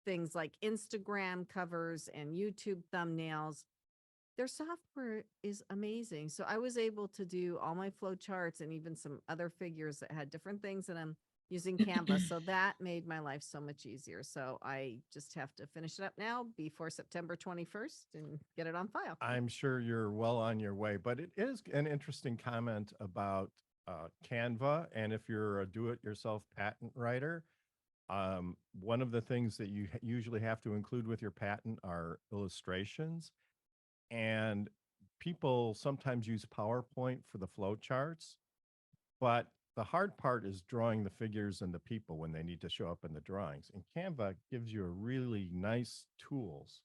things like Instagram covers and YouTube thumbnails. Their software is amazing. So I was able to do all my flow charts and even some other figures that had different things, and I'm using Canva. So that made my life so much easier. So I just have to finish it up now before September 21st and get it on file. I'm sure you're well on your way, but it is an interesting comment about Canva. And if you're a do-it-yourself patent writer, one of the things that you usually have to include with your patent are illustrations. And people sometimes use PowerPoint for the flow charts, but the hard part is drawing the figures and the people when they need to show up in the drawings. And Canva gives you a really nice tools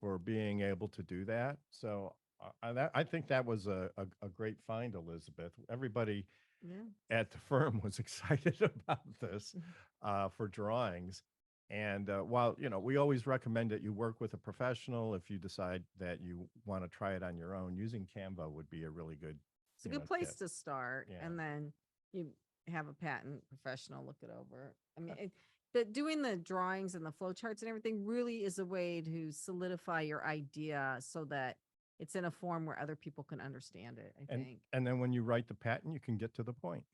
for being able to do that. So I think that was a great find, Elizabeth. Everybody Yeah. at the firm was excited about this for drawings. And while, we always recommend that you work with a professional, if you decide that you want to try it on your own, using Canva would be a really good, It's a good place tip. to start, Yeah. and then you have a patent professional look it over. I mean, but doing the drawings and the flow charts and everything really is a way to solidify your idea so that it's in a form where other people can understand it, I think. And then when you write the patent, you can get to the point.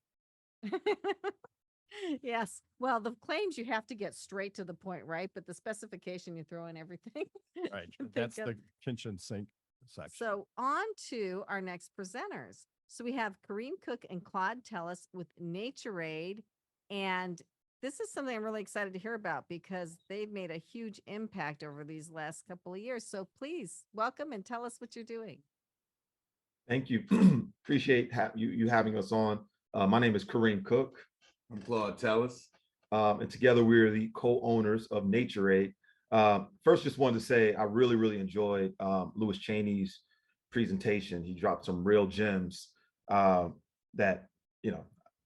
Yes. Well, the claims you have to get straight to the point, right? But the specification, you throw in everything. Right. you can That's think of. the kitchen sink section. So on to our next presenters. So we have Kareem Cook and Claude Tellis with Naturade. And this is something I'm really excited to hear about because they've made a huge impact over these last couple of years. So please welcome and tell us what you're doing. Thank you. Appreciate you having us on. My name is Kareem Cook. I'm Claude Tellis. And together we're the co-owners of Naturade. First, just wanted to say I really, really enjoyed Lewis Chaney's presentation. He dropped some real gems that,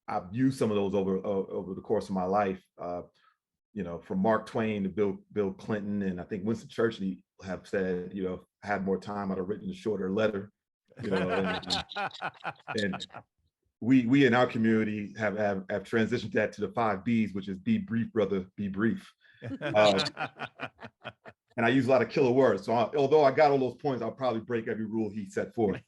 I've used some of those over the course of my life. From Mark Twain to Bill Clinton, and I think Winston Churchill have said, had more time, I'd have written a shorter letter. And we in our community have transitioned that to the 5 B's, which is be brief, brother, be brief. And I use a lot of killer words. So although I got all those points, I'll probably break every rule he set forth.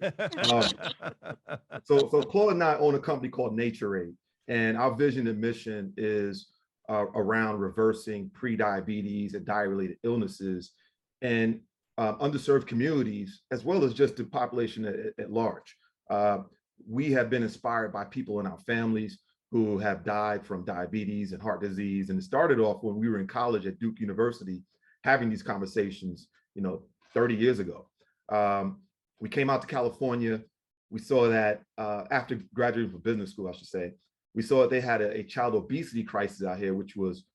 So Claude and I own a company called Naturade, and our vision and mission is around reversing pre-diabetes and diet-related illnesses and underserved communities, as well as just the population at large. We have been inspired by people in our families who have died from diabetes and heart disease. And it started off when we were in college at Duke University, having these conversations, 30 years ago. We came out to California. We saw that after graduating from business school, I should say, we saw that they had a child obesity crisis out here, which was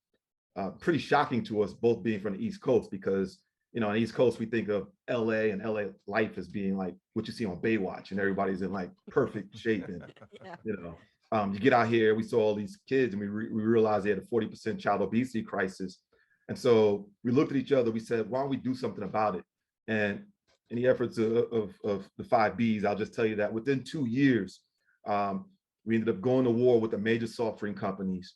pretty shocking to us, both being from the East Coast, because on the East Coast, we think of LA and LA life as being like what you see on Baywatch, and everybody's in like perfect shape. And, Yeah. you get out here, we saw all these kids, and we realized they had a 40% child obesity crisis. And so we looked at each other, we said, why don't we do something about it? And in the efforts of the 5 B's, I'll just tell you that within 2 years, we ended up going to war with the major soft drink companies.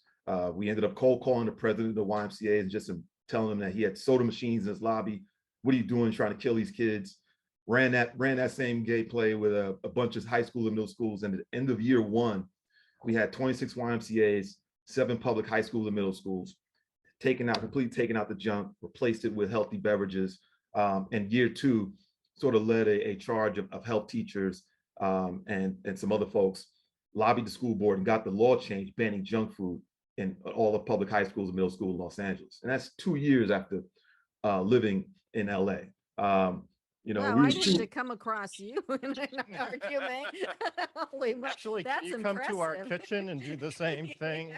We ended up cold calling the president of the YMCA and just telling him that he had soda machines in his lobby. What are you doing trying to kill these kids? Ran that same gay play with a bunch of high school and middle schools. And at the end of year 1, we had 26 YMCAs, 7 public high schools and middle schools, completely taken out the junk, replaced it with healthy beverages. And year 2 sort of led a charge of health teachers and some other folks, lobbied the school board and got the law changed, banning junk food in all the public high schools and middle schools in Los Angeles. And that's 2 years after living in LA. Wow, I need to come across you in an argument. Holy mo- Actually, that's can you come to our impressive. kitchen and do the same thing?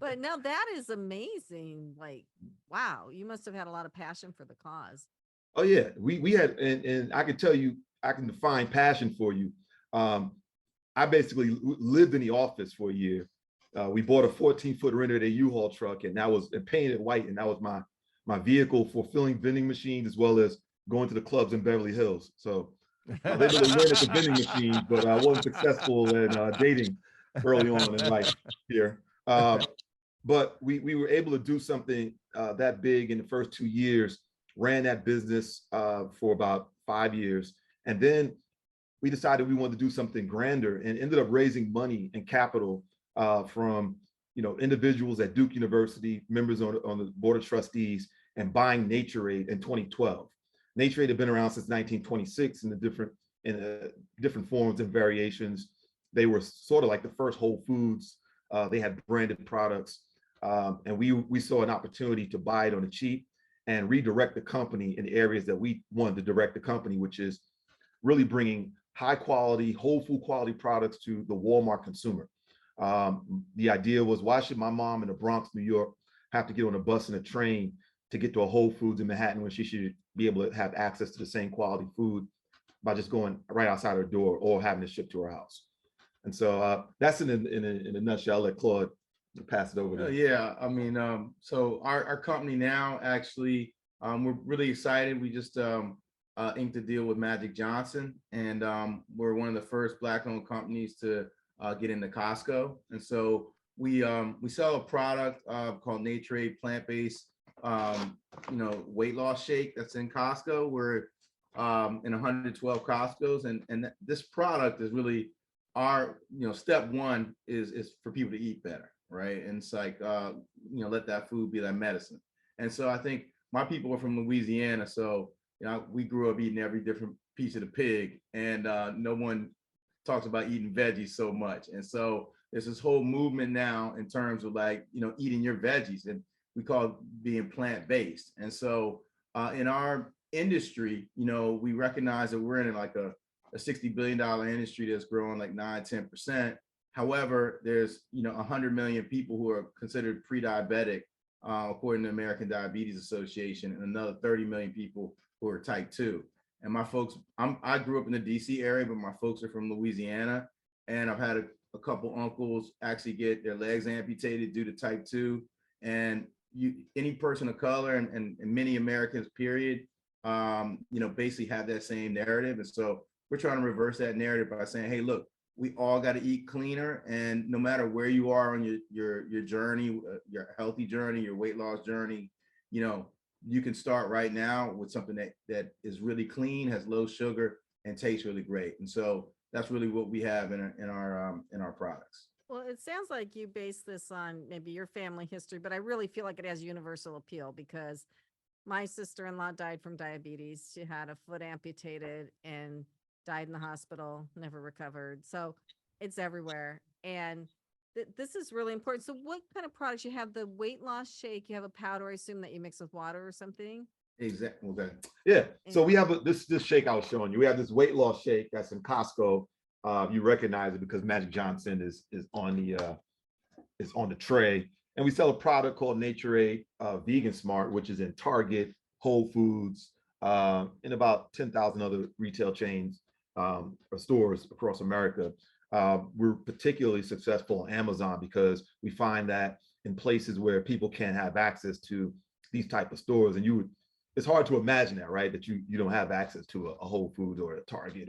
But no, that is amazing. Like, wow, you must have had a lot of passion for the cause. Oh yeah, we had, and I can tell you, I can define passion for you. I basically lived in the office for a year. We bought a 14-foot renovated U-Haul truck, and that was painted white, and that was my vehicle for filling vending machines as well as going to the clubs in Beverly Hills. So I was able to win at the vending machines, but I wasn't successful in dating early on in life here. But we were able to do something that big in the first 2 years, ran that business for about 5 years. And then we decided we wanted to do something grander and ended up raising money and capital from individuals at Duke University, members on the board of trustees, and buying Naturade in 2012. Naturade had been around since 1926 in different forms and variations. They were sort of like the first Whole Foods. They had branded products, and we saw an opportunity to buy it on the cheap and redirect the company in the areas that we wanted to direct the company, which is really bringing high quality, whole food quality products to the Walmart consumer. The idea was, why should my mom in the Bronx, New York, have to get on a bus and a train to get to a Whole Foods in Manhattan when she should be able to have access to the same quality food by just going right outside her door or having it shipped to her house? And so that's in a nutshell. I'll let Claude pass it over to you. Yeah, I mean, so our company now actually, we're really excited. We just inked a deal with Magic Johnson, and we're one of the first Black-owned companies to get into Costco. And so we sell a product called Naturade plant-based, weight loss shake that's in Costco. We're in 112 Costco's, and this product is really our, step one is for people to eat better, right? And it's like, let that food be that medicine. And so I think my people are from Louisiana, so we grew up eating every different piece of the pig, and no one talks about eating veggies so much. And so there's this whole movement now in terms of eating your veggies, and we call it being plant-based. And so in our industry, we recognize that we're in like a $60 billion industry that's growing like 9-10%. However, there's 100 million people who are considered pre-diabetic, according to the American Diabetes Association, and another 30 million people who are type 2. And my folks, I grew up in the DC area, but my folks are from Louisiana, and I've had a couple uncles actually get their legs amputated due to type 2. And any person of color and many Americans, period, basically have that same narrative. And so we're trying to reverse that narrative by saying, hey, look, we all got to eat cleaner. And no matter where you are on your journey, your healthy journey, your weight loss journey, you can start right now with something that is really clean, has low sugar, and tastes really great. And so that's really what we have in our products. Well, it sounds like you base this on maybe your family history, but I really feel like it has universal appeal because my sister-in-law died from diabetes. She had a foot amputated and died in the hospital, never recovered. So it's everywhere. And this is really important. So what kind of products you have? The weight loss shake, you have a powder, I assume, that you mix with water or something? Exactly. Okay. Yeah. So we have this shake I was showing you. We have this weight loss shake that's in Costco. You recognize it because Magic Johnson is on the tray. And we sell a product called Naturade Vegan Smart, which is in Target, Whole Foods, and about 10,000 other retail chains or stores across America. We're particularly successful on Amazon because we find that in places where people can't have access to these type of stores, and it's hard to imagine that, right? That you don't have access to a Whole Foods or a Target,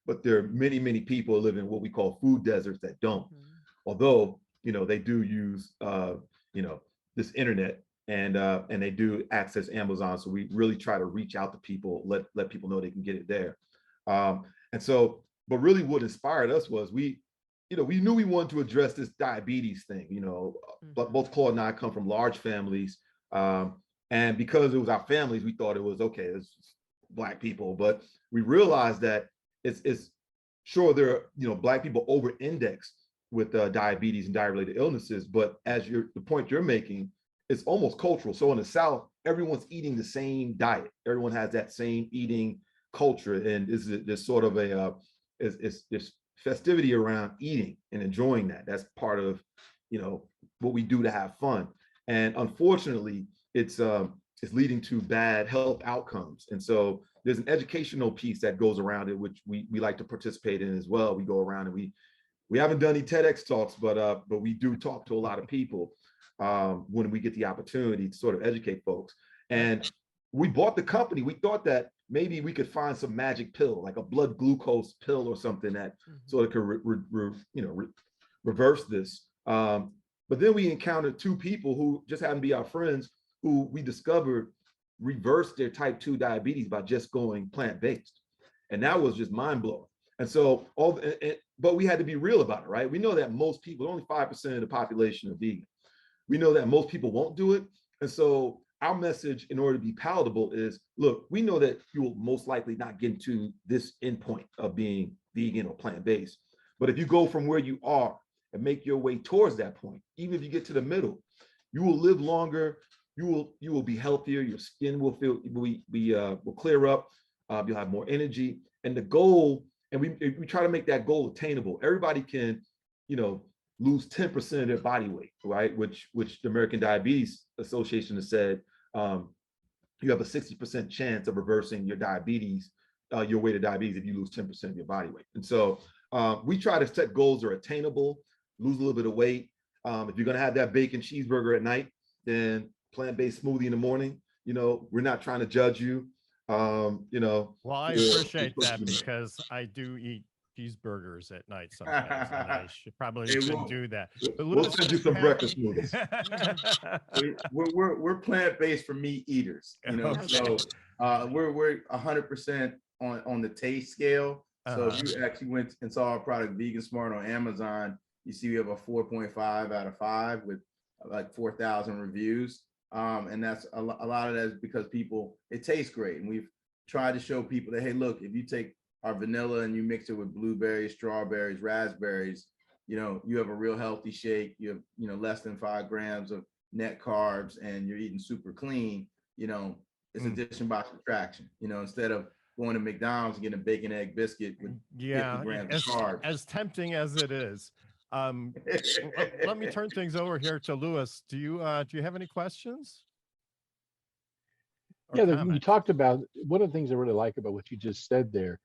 but there are many, many people live in what we call food deserts that don't. Mm-hmm. Although, they do use, this internet and they do access Amazon. So we really try to reach out to people, let people know they can get it there. And so, but really what inspired us was we knew we wanted to address this diabetes thing, but both Claude and I come from large families. And because it was our families, we thought it was okay, it's Black people, but we realized that it's sure there are, Black people over-index with diabetes and diet-related illnesses, but the point you're making, it's almost cultural. So in the South, everyone's eating the same diet. Everyone has that same eating culture, and there's sort of it's this festivity around eating and enjoying that. That's part of, what we do to have fun. And unfortunately, it's leading to bad health outcomes. And so there's an educational piece that goes around it, which we like to participate in as well. We go around and we haven't done any TEDx talks, but we do talk to a lot of people when we get the opportunity to sort of educate folks. And we bought the company. We thought that maybe we could find some magic pill, like a blood glucose pill or something that sort of could reverse this. But then we encountered two people who just happened to be our friends, who we discovered reversed their type 2 diabetes by just going plant-based. And that was just mind-blowing. And so, but we had to be real about it, right? We know that most people, only 5% of the population are vegan. We know that most people won't do it. And so our message, in order to be palatable, is, look, we know that you will most likely not get to this endpoint of being vegan or plant-based. But if you go from where you are and make your way towards that point, even if you get to the middle, you will live longer, you will be healthier, your skin will clear up, you'll have more energy. And the goal, and we try to make that goal attainable. Everybody can, lose 10% of their body weight, right? Which the American Diabetes Association has said, you have a 60% chance of reversing your diabetes, your weight of diabetes, if you lose 10% of your body weight. And so we try to set goals that are attainable, lose a little bit of weight. If you're going to have that bacon cheeseburger at night, then plant-based smoothie in the morning. We're not trying to judge you. Well, I appreciate that because I do eat cheeseburgers at night sometimes, and I probably shouldn't do that. But We'll send you some breakfast smoothies. We're plant-based for meat eaters, Okay. so we're 100% on the taste scale. So if you actually went and saw our product Vegan Smart on Amazon, you see we have a 4.5 out of 5 with like 4,000 reviews. And that's a lot of that is because it tastes great. And we've tried to show people that, hey, look, if you take our vanilla and you mix it with blueberries, strawberries, raspberries, you have a real healthy shake. You have, less than 5 grams of net carbs, and you're eating super clean. It's addition by subtraction, instead of going to McDonald's and getting a bacon egg biscuit with 50 grams of carbs. As tempting as it is. Let me turn things over here to Lewis. Do you have any questions? Yeah, you talked about one of the things I really like about what you just said there.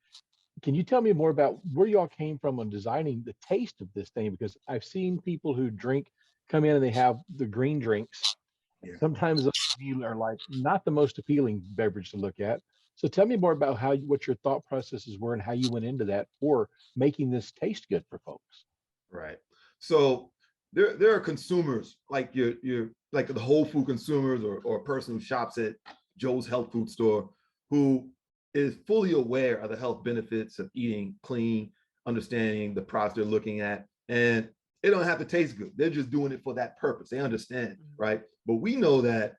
Can you tell me more about where y'all came from on designing the taste of this thing? Because I've seen people who come in and they have the green drinks. Yeah. Sometimes those are like not the most appealing beverage to look at. So tell me more about what your thought processes were and how you went into that for making this taste good for folks. Right. So there are consumers like your like the whole food consumers or a person who shops at Joe's health food store who is fully aware of the health benefits of eating clean, understanding the products they're looking at, and it don't have to taste good. They're just doing it for that purpose. They understand, right? But we know that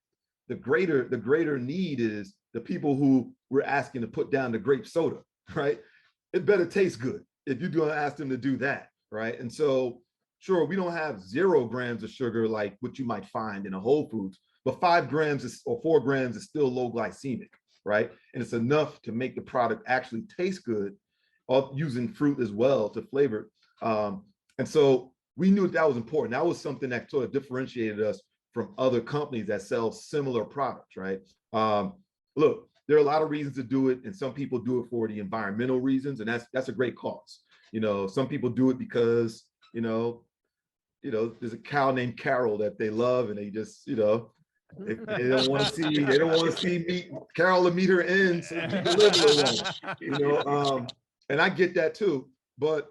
the greater need is the people who we're asking to put down the grape soda, right? It better taste good if you're going to ask them to do that, right? And so, sure, we don't have 0 grams of sugar like what you might find in a Whole Foods, but 5 grams or 4 grams is still low glycemic, right? And it's enough to make the product actually taste good, using fruit as well to flavor. And so we knew that was important. That was something that sort of differentiated us from other companies that sell similar products, right? Look, there are a lot of reasons to do it, and some people do it for the environmental reasons, and that's a great cause. Some people do it because there's a cow named Carol that they love, and they just they don't want to see Carol meet her end, so keep the liver alone. And I get that too. But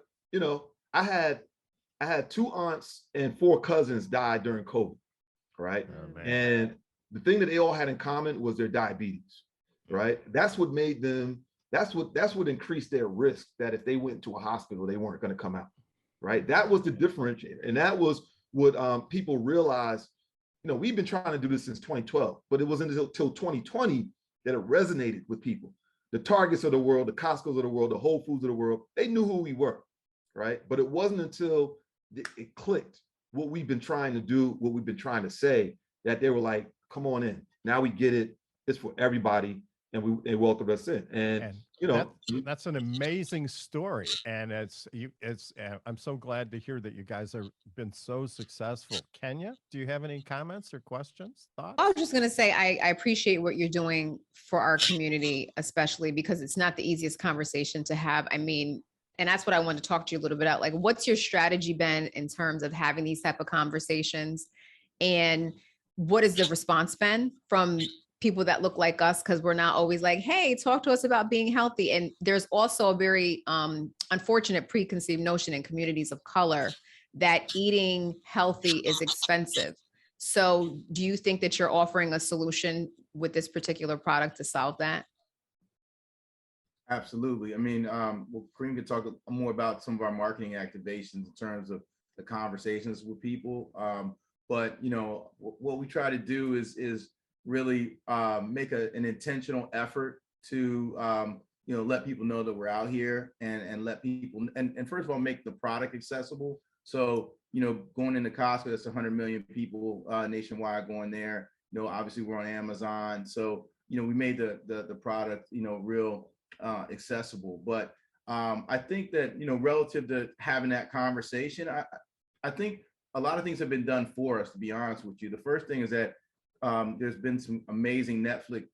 I had 2 aunts and 4 cousins die during COVID, right? Oh, and the thing that they all had in common was their diabetes, right? That's what made them. That's what increased their risk that if they went to a hospital, they weren't going to come out, right? That was the differentiator, and that was what people realized. We've been trying to do this since 2012, but it wasn't until 2020 that it resonated with people. The Targets of the world, the Costco's of the world, the Whole Foods of the world, they knew who we were, right? But it wasn't until it clicked what we've been trying to do, what we've been trying to say, that they were like, come on in. Now we get it. It's for everybody. And they welcomed us in. And that's an amazing story. And I'm so glad to hear that you guys have been so successful. Kenya, do you have any comments or questions, thoughts? I was just going to say, I appreciate what you're doing for our community, especially because it's not the easiest conversation to have. I mean, and that's what I wanted to talk to you a little bit about. Like, what's your strategy been in terms of having these type of conversations? And what has the response been from people that look like us? Because we're not always like, hey, talk to us about being healthy. And there's also a very unfortunate preconceived notion in communities of color that eating healthy is expensive. So do you think that you're offering a solution with this particular product to solve that? Absolutely. I mean, well, Kareem could talk more about some of our marketing activations in terms of the conversations with people. But what we try to do is really make an intentional effort to let people know that we're out here, and let people and first of all make the product accessible. So going into Costco, that's 100 million people nationwide going there. Obviously we're on Amazon, so we made the product real accessible. But I think that, you know, relative to having that conversation, I think a lot of things have been done for us, to be honest with you. The first thing is that there's been some amazing Netflix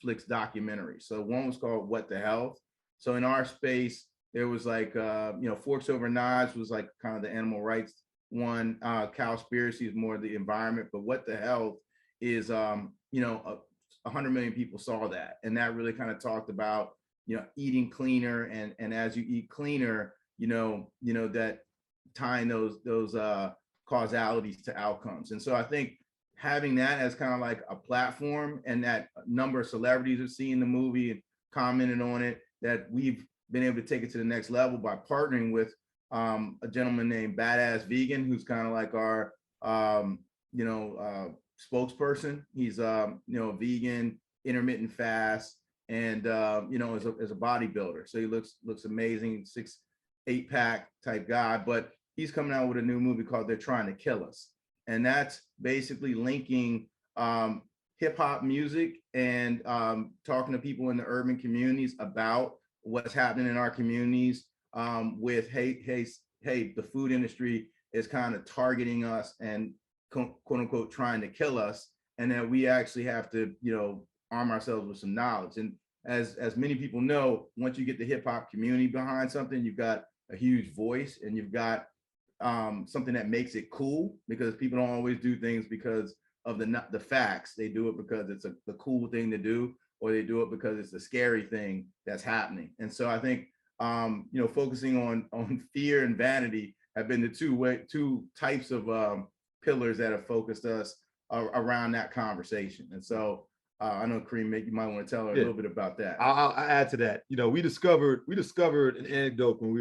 documentaries. So one was called What the Health. So in our space, there was like, you know, Forks Over Knives was like kind of the animal rights one. Cowspiracy is more the environment, but What the Health is, you know, 100 million people saw that. And that really kind of talked about, you know, eating cleaner, and as you eat cleaner, you know, that tying those causalities to outcomes. And so I think having that as kind of like a platform, and that a number of celebrities have seen the movie and commented on it, that we've been able to take it to the next level by partnering with a gentleman named Badass Vegan, who's kind of like our, you know, spokesperson. He's, you know, vegan, intermittent fast, and, you know, as a bodybuilder. So he looks amazing, 6'8" pack type guy, but he's coming out with a new movie called They're Trying to Kill Us. And that's basically linking hip hop music and talking to people in the urban communities about what's happening in our communities with, hey, the food industry is kind of targeting us and quote unquote trying to kill us, and that we actually have to, you know, arm ourselves with some knowledge. And as many people know, once you get the hip hop community behind something, you've got a huge voice, and you've got something that makes it cool, because people don't always do things because of the facts. They do it because it's the cool thing to do, or they do it because it's the scary thing that's happening. And so I think, you know, focusing on fear and vanity have been the two types of pillars that have focused us around that conversation. And so I know Kareem, you might want to tell her a little bit about that. I'll add to that. You know, we discovered an anecdote when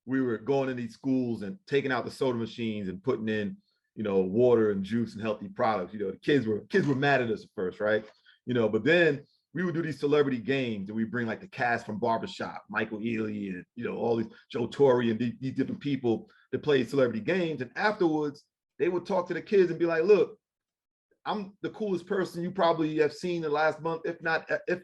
we were going in these schools and taking out the soda machines and putting in, you know, water and juice and healthy products. You know, the kids were mad at us at first, right? You know, but then we would do these celebrity games, and we bring like the cast from Barbershop, Michael Ealy, and, you know, all these Joe Torre and these different people that play celebrity games. And afterwards, they would talk to the kids and be like, look, I'm the coolest person you probably have seen in the last month, if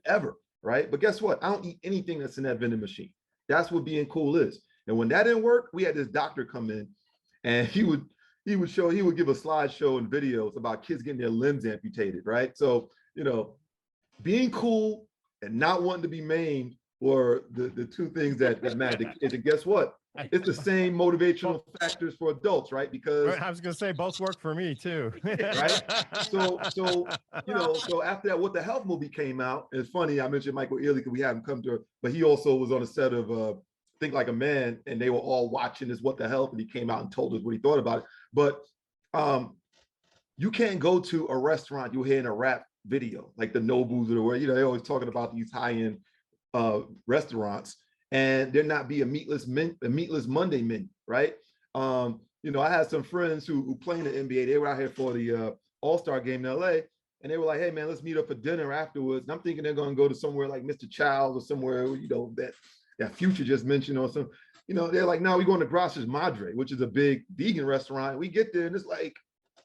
ever, right? But guess what? I don't eat anything that's in that vending machine. That's what being cool is. And when that didn't work, we had this doctor come in, and he would give a slideshow and videos about kids getting their limbs amputated, right? So, you know, being cool and not wanting to be maimed were the two things that mattered. And guess what? It's the same motivational factors for adults, right? Because I was going to say both work for me too. right? So you know, so after that, What the Health movie came out, it's funny, I mentioned Michael Ealy because we had him come to, but he also was on the set of Think Like a Man, and they were all watching this What the Health, and he came out and told us what he thought about it. But you can't go to a restaurant, you'll hear in a rap video, like the Nobu's or the world, you know, they're always talking about these high-end restaurants, and there not be a meatless Monday menu, right? You know, I had some friends who play in the NBA. They were out here for the All-Star game in LA, and they were like, hey man, let's meet up for dinner afterwards. And I'm thinking they're gonna go to somewhere like Mr. Childs or somewhere, you know, that Future just mentioned, or some, you know, they're like, no, we're going to Gracias Madre, which is a big vegan restaurant. We get there and it's like,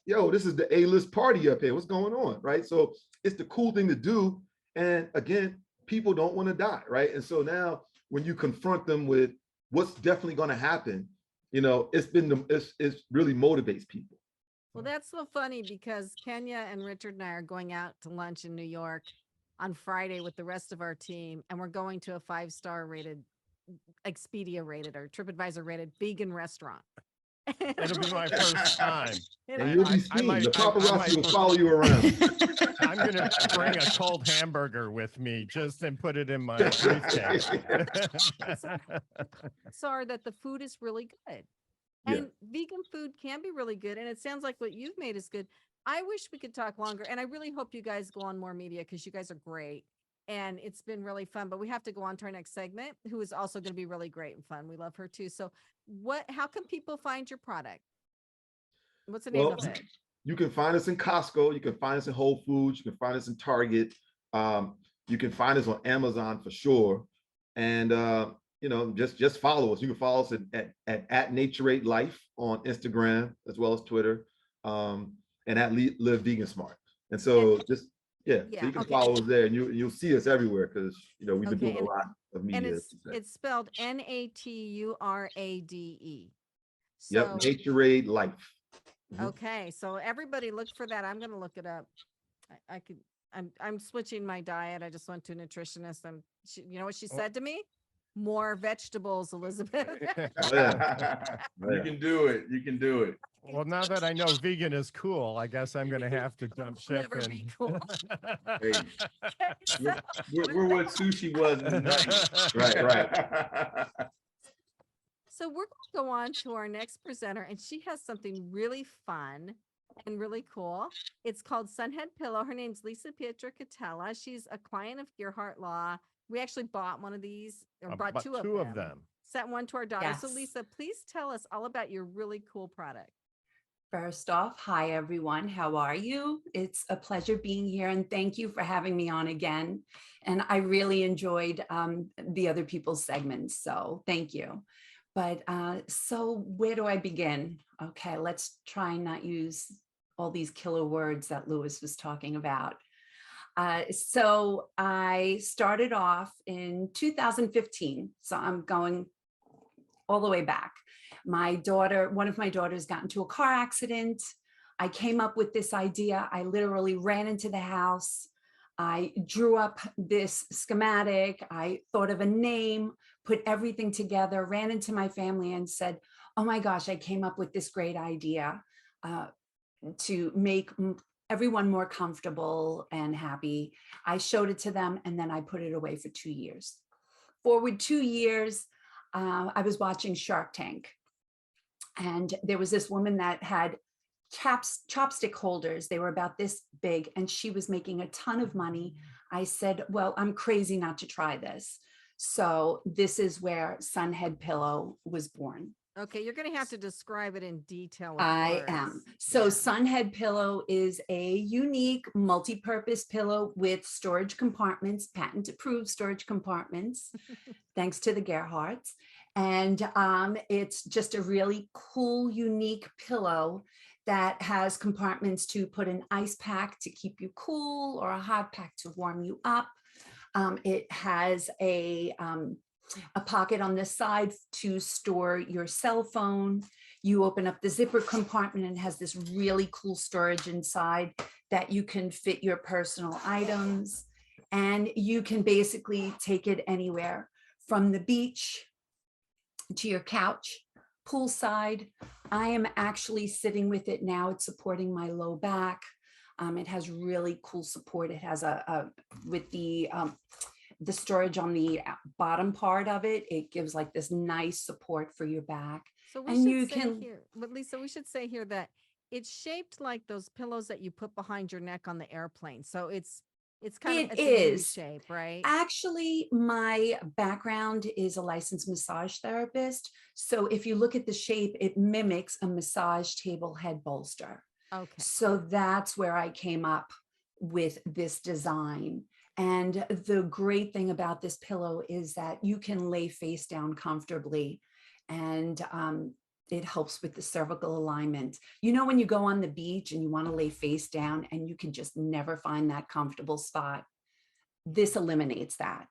yo, this is the A-list party up here. What's going on, right? So it's the cool thing to do. And again, people don't want to die, right? And so now when you confront them with what's definitely going to happen, you know, it's really motivates people. Well, that's so funny, because Kenya and Richard and I are going out to lunch in New York on Friday with the rest of our team, and we're going to a 5-star rated, Expedia rated, or TripAdvisor rated vegan restaurant. It'll be my first time. And you'll be seen. The paparazzi will follow you around. I'm going to bring a cold hamburger with me and put it in my briefcase. Sorry, that the food is really good. Yeah. And vegan food can be really good. And it sounds like what you've made is good. I wish we could talk longer. And I really hope you guys go on more media, because you guys are great. And it's been really fun. But we have to go on to our next segment, who is also going to be really great and fun. We love her too. So how can people find your product? What's the name of it? You can find us in Costco. You can find us in Whole Foods. You can find us in Target. You can find us on Amazon for sure. And you know, just follow us. You can follow us at Naturade Life on Instagram as well as Twitter, and at Live Vegan Smart. And so just Yeah, Yeah, so you can okay. follow us there, and you'll see us everywhere because we've been Okay, doing a lot of And media. it's spelled Naturade. Yep, So, Naturade Life. Mhm. okay, so everybody look for that. I'm gonna look it up. I could, I'm switching my diet. I just went to a nutritionist and you know what she Oh. said to me? More vegetables, Elizabeth. Oh, yeah. Oh, You yeah. can do it. You can do it. Well, now that I know vegan is cool, I guess I'm going to have to jump ship Never and. be cool. Hey, So- we're what sushi was in the 90s. Right. So we're going to go on to our next presenter, and she has something really fun and really cool. It's called Sunhead Pillow. Her name's Lisa Pietracatella. She's a client of Gearhart Law. We actually bought one of these, or bought About two of them. Sent one to our daughter. So Yes. Lisa, please tell us all about your really cool product. First off, hi everyone. How are you? It's a pleasure being here, and thank you for having me on again. And I really enjoyed the other people's segments, so thank you. But so where do I begin? Okay, let's try and not use all these killer words that Lewis was talking about. So I started off in 2015. So I'm going all the way back. One of my daughters got into a car accident. I came up with this idea. I literally ran into the house. I drew up this schematic. I thought of a name, put everything together, ran into my family and said, oh my gosh, I came up with this great idea to make everyone more comfortable and happy. I showed it to them and then I put it away for 2 years. Forward 2 years, I was watching Shark Tank. And there was this woman that had chopstick holders. They were about this big and she was making a ton of money. I said, well, I'm crazy not to try this. So this is where Sunhead Pillow was born. Okay, you're going to have to describe it in detail. I am. So Yeah. Sunhead Pillow is a unique multi-purpose pillow with storage compartments, patent approved storage compartments, thanks to the Gearharts. And it's just a really cool, unique pillow that has compartments to put an ice pack to keep you cool or a hot pack to warm you up. It has a pocket on the side to store your cell phone. You open up the zipper compartment and it has this really cool storage inside that you can fit your personal items. And you can basically take it anywhere from the beach to your couch, poolside. I am actually sitting with it now. It's supporting my low back. It has really cool support. It has with the storage on the bottom part of it, it gives like this nice support for your back. So we And should you say can- here, but Lisa, we should say here that it's shaped like those pillows that you put behind your neck on the airplane. So it's kind of It it's a U is. shape, right? Actually, my background is a licensed massage therapist. So if you look at the shape, it mimics a massage table head bolster. Okay. So that's where I came up with this design. And the great thing about this pillow is that you can lay face down comfortably, and it helps with the cervical alignment. You know, when you go on the beach and you want to lay face down and you can just never find that comfortable spot, this eliminates that.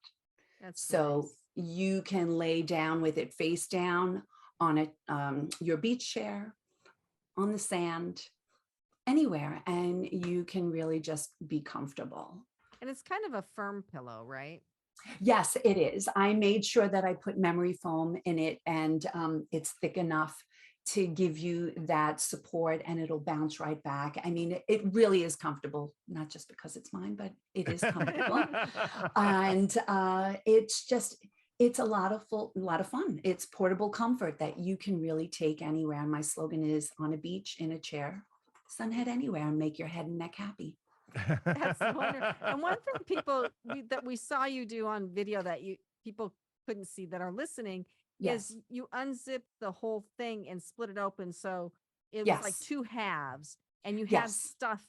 That's So nice. you can lay down with it face down on your beach chair, on the sand, anywhere, and you can really just be comfortable. And it's kind of a firm pillow, right? Yes, it is. I made sure that I put memory foam in it, and it's thick enough to give you that support, and it'll bounce right back. I mean, it really is comfortable, not just because it's mine, but it is comfortable. And it's a lot of fun. It's portable comfort that you can really take anywhere. And my slogan is on a beach, in a chair, sunhead anywhere, and make your head and neck happy. That's wonderful. And one thing that we saw you do on video that people couldn't see that are listening Yes. is you unzip the whole thing and split it open. So it was like Yes. two halves and you had Yes. stuff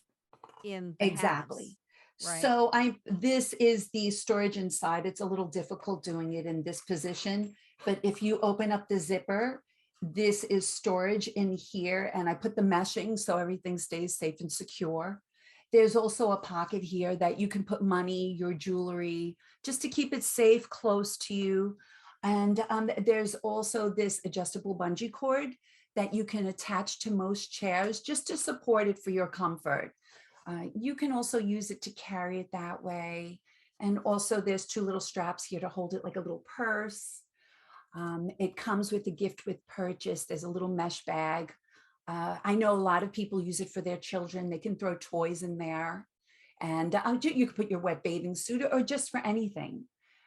in the Exactly. halves, right? So this is the storage inside. It's a little difficult doing it in this position, but if you open up the zipper, this is storage in here, and I put the meshing so everything stays safe and secure. There's also a pocket here that you can put money, your jewelry, just to keep it safe, close to you. And there's also this adjustable bungee cord that you can attach to most chairs just to support it for your comfort. You can also use it to carry it that way. And also there's two little straps here to hold it like a little purse. It comes with a gift with purchase. There's a little mesh bag. I know a lot of people use it for their children. They can throw toys in there. And you can put your wet bathing suit or just for anything.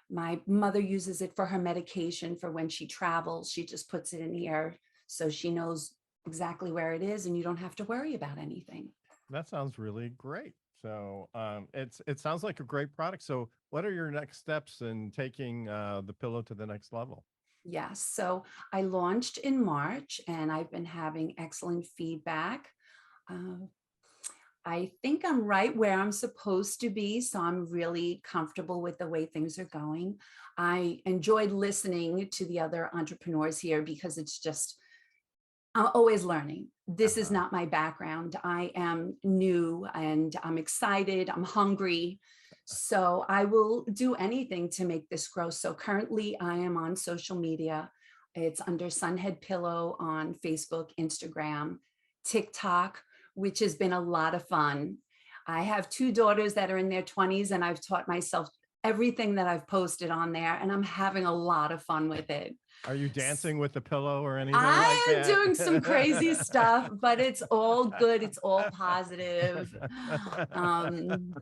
My mother uses it for her medication for when she travels. She just puts it in here so she knows exactly where it is and you don't have to worry about anything. That sounds really great. So it sounds like a great product. So what are your next steps in taking the pillow to the next level? Yes, so I launched in March and I've been having excellent feedback. I think I'm right where I'm supposed to be, so I'm really comfortable with the way things are going. I enjoyed listening to the other entrepreneurs here because it's just, I'm always learning. This is not my background. I am new and I'm excited, I'm hungry. So I will do anything to make this grow. So currently I am on social media. It's under Sunhead Pillow on Facebook, Instagram, TikTok, which has been a lot of fun. I have two daughters that are in their 20s and I've taught myself everything that I've posted on there and I'm having a lot of fun with it. Are you dancing with the pillow or anything like I am that? doing some crazy stuff, but it's all good. It's all positive. Two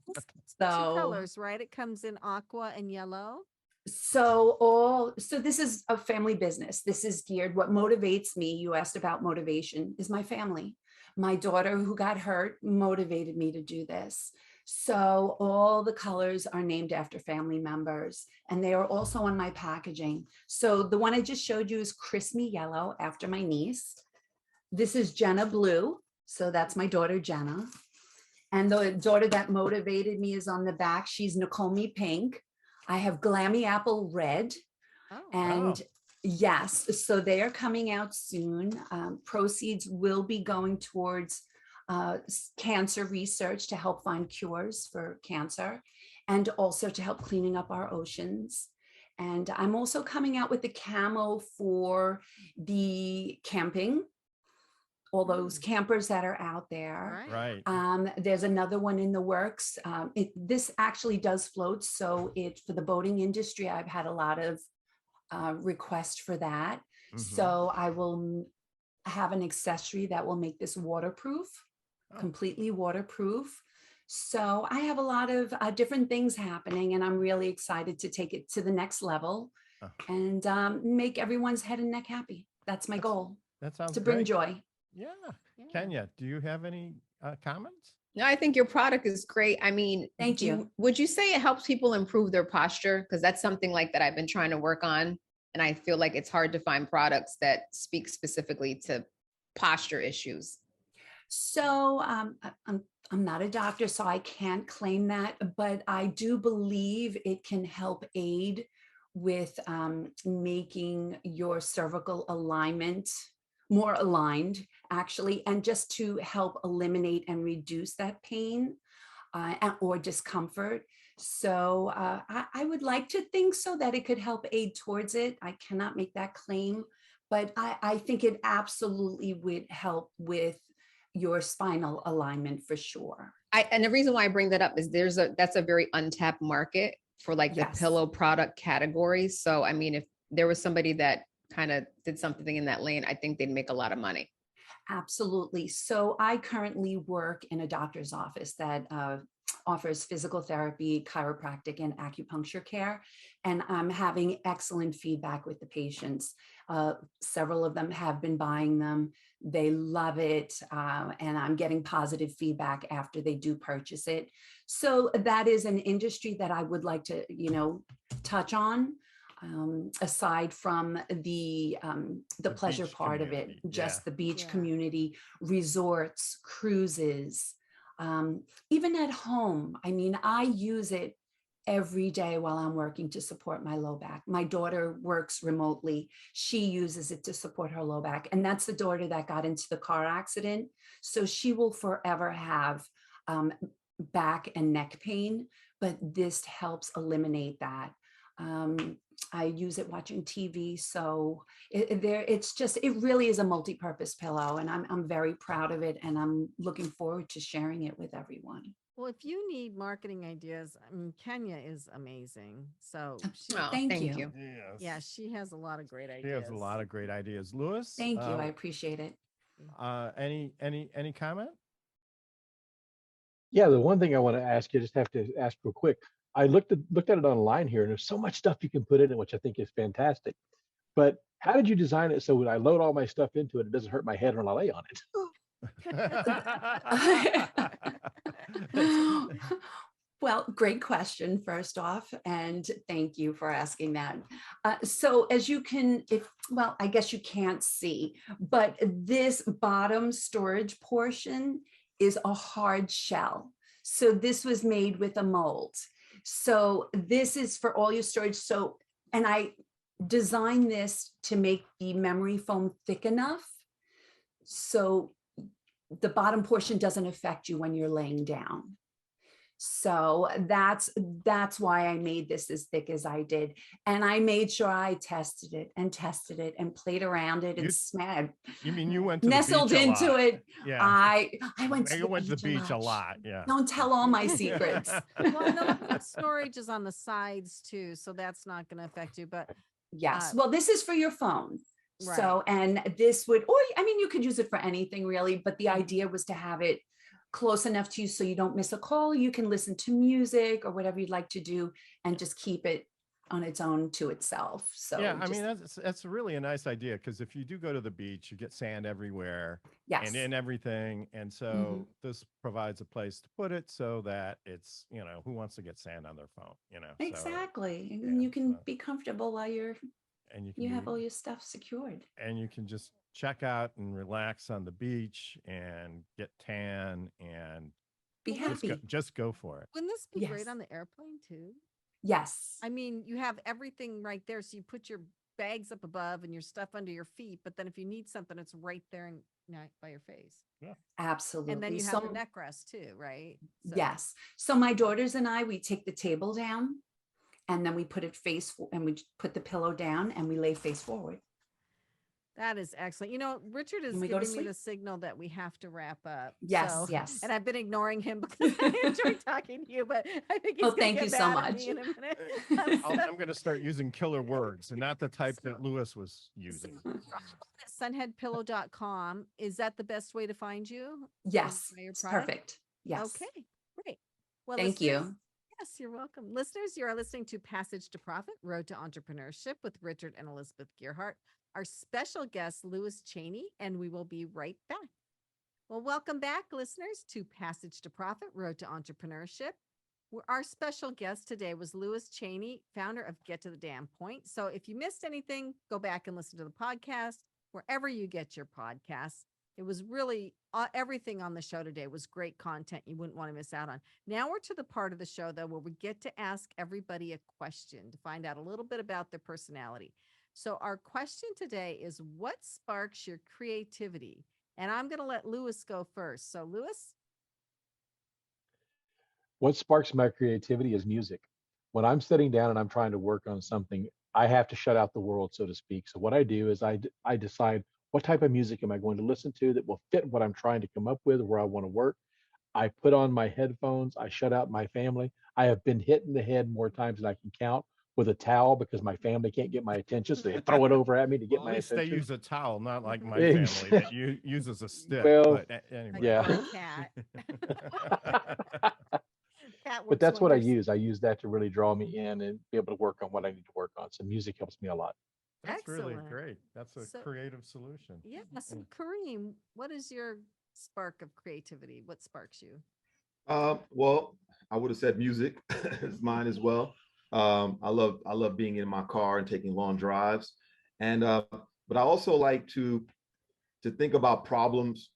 So, colors, right? It comes in aqua and yellow. so this is a family business. This is geared. What motivates me, you asked about motivation, is my family. My daughter who got hurt motivated me to do this. So all the colors are named after family members and they are also on my packaging. So the one I just showed you is Kiss Me Yellow after my niece. This is Jenna Blue. So that's my daughter, Jenna. And the daughter that motivated me is on the back. She's Nicole Me Pink. I have Glammy Apple Red. Oh, And yes, so they are coming out soon. Proceeds will be going towards cancer research to help find cures for cancer and also to help cleaning up our oceans. And I'm also coming out with the camo for the camping, all those campers that are out there. Right. There's another one in the works. This actually does float. So for the boating industry, I've had a lot of requests for that. So I will have an accessory that will make this waterproof, completely waterproof. So I have a lot of different things happening and I'm really excited to take it to the next level and make everyone's head and neck happy. That's my goal. That sounds to bring great. joy. Yeah. Kenya, do you have any comments? No, I think your product is great. I mean, Thank you. Would you say it helps people improve their posture? Because that's something like that I've been trying to work on. And I feel like it's hard to find products that speak specifically to posture issues. So I'm not a doctor, so I can't claim that, but I do believe it can help aid with making your cervical alignment more aligned, actually, and just to help eliminate and reduce that pain or discomfort. So I would like to think so that it could help aid towards it. I cannot make that claim, but I think it absolutely would help with your spinal alignment for sure. And the reason why I bring that up is that's a very untapped market for like the pillow product category. So, I mean, if there was somebody that kind of did something in that lane, I think they'd make a lot of money. Absolutely. So I currently work in a doctor's office that offers physical therapy, chiropractic, and acupuncture care. And I'm having excellent feedback with the patients. Several of them have been buying them. They love it. And I'm getting positive feedback after they do purchase it. So that is an industry that I would like to, touch on. Aside from the pleasure part of it, just the beach community, resorts, cruises, even at home. I mean, I use it every day while I'm working to support my low back. My daughter works remotely. She uses it to support her low back. And that's the daughter that got into the car accident. So she will forever have back and neck pain, but this helps eliminate that. I use it watching TV, so it really is a multi-purpose pillow, and I'm very proud of it, and I'm looking forward to sharing it with everyone. Well, if you need marketing ideas, I mean, Kenya is amazing. So Oh, Thank thank you. you. Yes. yeah, she has a lot of great She ideas. has a lot of great ideas. Lewis, Thank you. I appreciate it. any comment? Yeah, the one thing I want to ask you, just have to ask real quick. I looked at it online here, and there's so much stuff you can put in it, which I think is fantastic. But how did you design it so when I load all my stuff into it, it doesn't hurt my head when I lay on it? Well, great question, first off, and thank you for asking that. So as you can, well, I guess you can't see, but this bottom storage portion is a hard shell. So this was made with a mold. So this is for all your storage. So, and I designed this to make the memory foam thick enough so the bottom portion doesn't affect you when you're laying down. So that's why I made this as thick as I did. And I made sure I tested it and played around it and smashed. You mean you went to nestled the beach into it. Yeah. I went to the beach a lot. Yeah. Don't tell all my secrets. Well, no, the storage is on the sides too, so that's not going to affect you. But Yes. Well, this is for your phone. Right. So, and this would, or I mean, you could use it for anything really, but the idea was to have it close enough to you so you don't miss a call. You can listen to music or whatever you'd like to do and just keep it on its own to itself. So yeah, I mean, that's really a nice idea, because if you do go to the beach, you get sand everywhere and in everything. And so this provides a place to put it so that it's, who wants to get sand on their phone, Exactly. So, and you can be comfortable while and you have all your stuff secured. And you can just check out and relax on the beach and get tan and be happy. Just go for it. Wouldn't this be great on the airplane too? Yes. I mean, you have everything right there. So you put your bags up above and your stuff under your feet. But then if you need something, it's right there and by your face. Yeah. Absolutely. And then you have the neck rest too, right? So. Yes. So my daughters and I, we take the table down and then we put it and we put the pillow down and we lay face forward. That is excellent. Richard is giving me the signal that we have to wrap up. Yes, so, yes. And I've been ignoring him because I enjoy talking to you, but I think he's thank you so much. In a minute. I'm going to start using killer words and not the type that Lewis was using. Sunheadpillow.com. Is that the best way to find you? Yes. It's perfect. Yes. Okay, great. Well, thank you. Yes, you're welcome. Listeners, you are listening to Passage to Profit, Road to Entrepreneurship with Richard and Elizabeth Gearhart. Our special guest, Lewis Chaney, and we will be right back. Well, welcome back, listeners, to Passage to Profit, Road to Entrepreneurship. Our special guest today was Lewis Chaney, founder of Get to the Damn Point. So if you missed anything, go back and listen to the podcast, wherever you get your podcasts. It was really, everything on the show today was great content you wouldn't want to miss out on. Now we're to the part of the show, though, where we get to ask everybody a question to find out a little bit about their personality. So our question today is, what sparks your creativity? And I'm going to let Lewis go first. So Lewis? What sparks my creativity is music. When I'm sitting down and I'm trying to work on something, I have to shut out the world, so to speak. So what I do is I decide what type of music am I going to listen to that will fit what I'm trying to come up with, where I want to work. I put on my headphones. I shut out my family. I have been hit in the head more times than I can count with a towel because my family can't get my attention. So they throw it over at me to get my attention. They use a towel, not like my family that uses a stick. Well, but anyway. yeah. But that's what I use. I use that to really draw me in and be able to work on what I need to work on. So music helps me a lot. That's really Excellent. great. That's a creative solution. Yeah. So Kareem, what is your spark of creativity? What sparks you? Well, I would have said music is mine as well. I love being in my car and taking long drives, and but I also like to think about problems.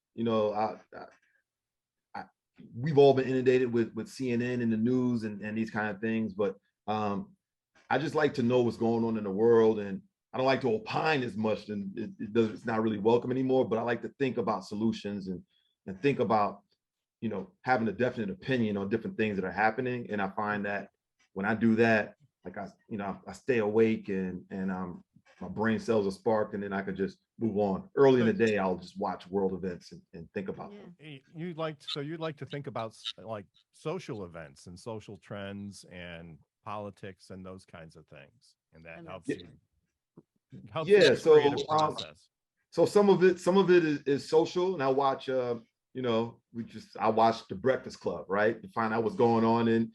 We've all been inundated with CNN and the news and these kind of things, but I just like to know what's going on in the world, and I don't like to opine as much, and it's not really welcome anymore. But I like to think about solutions and think about having a definite opinion on different things that are happening. And I find that when I do that, like I stay awake and my brain cells are sparked, and then I could just move on. Early in the day, I'll just watch world events and think about them. You'd like to think about like social events and social trends and politics and those kinds of things, and that helps you Yeah, in the so creative process. so some of it is social, and I watch I watched The Breakfast Club, right, to find out what's going on in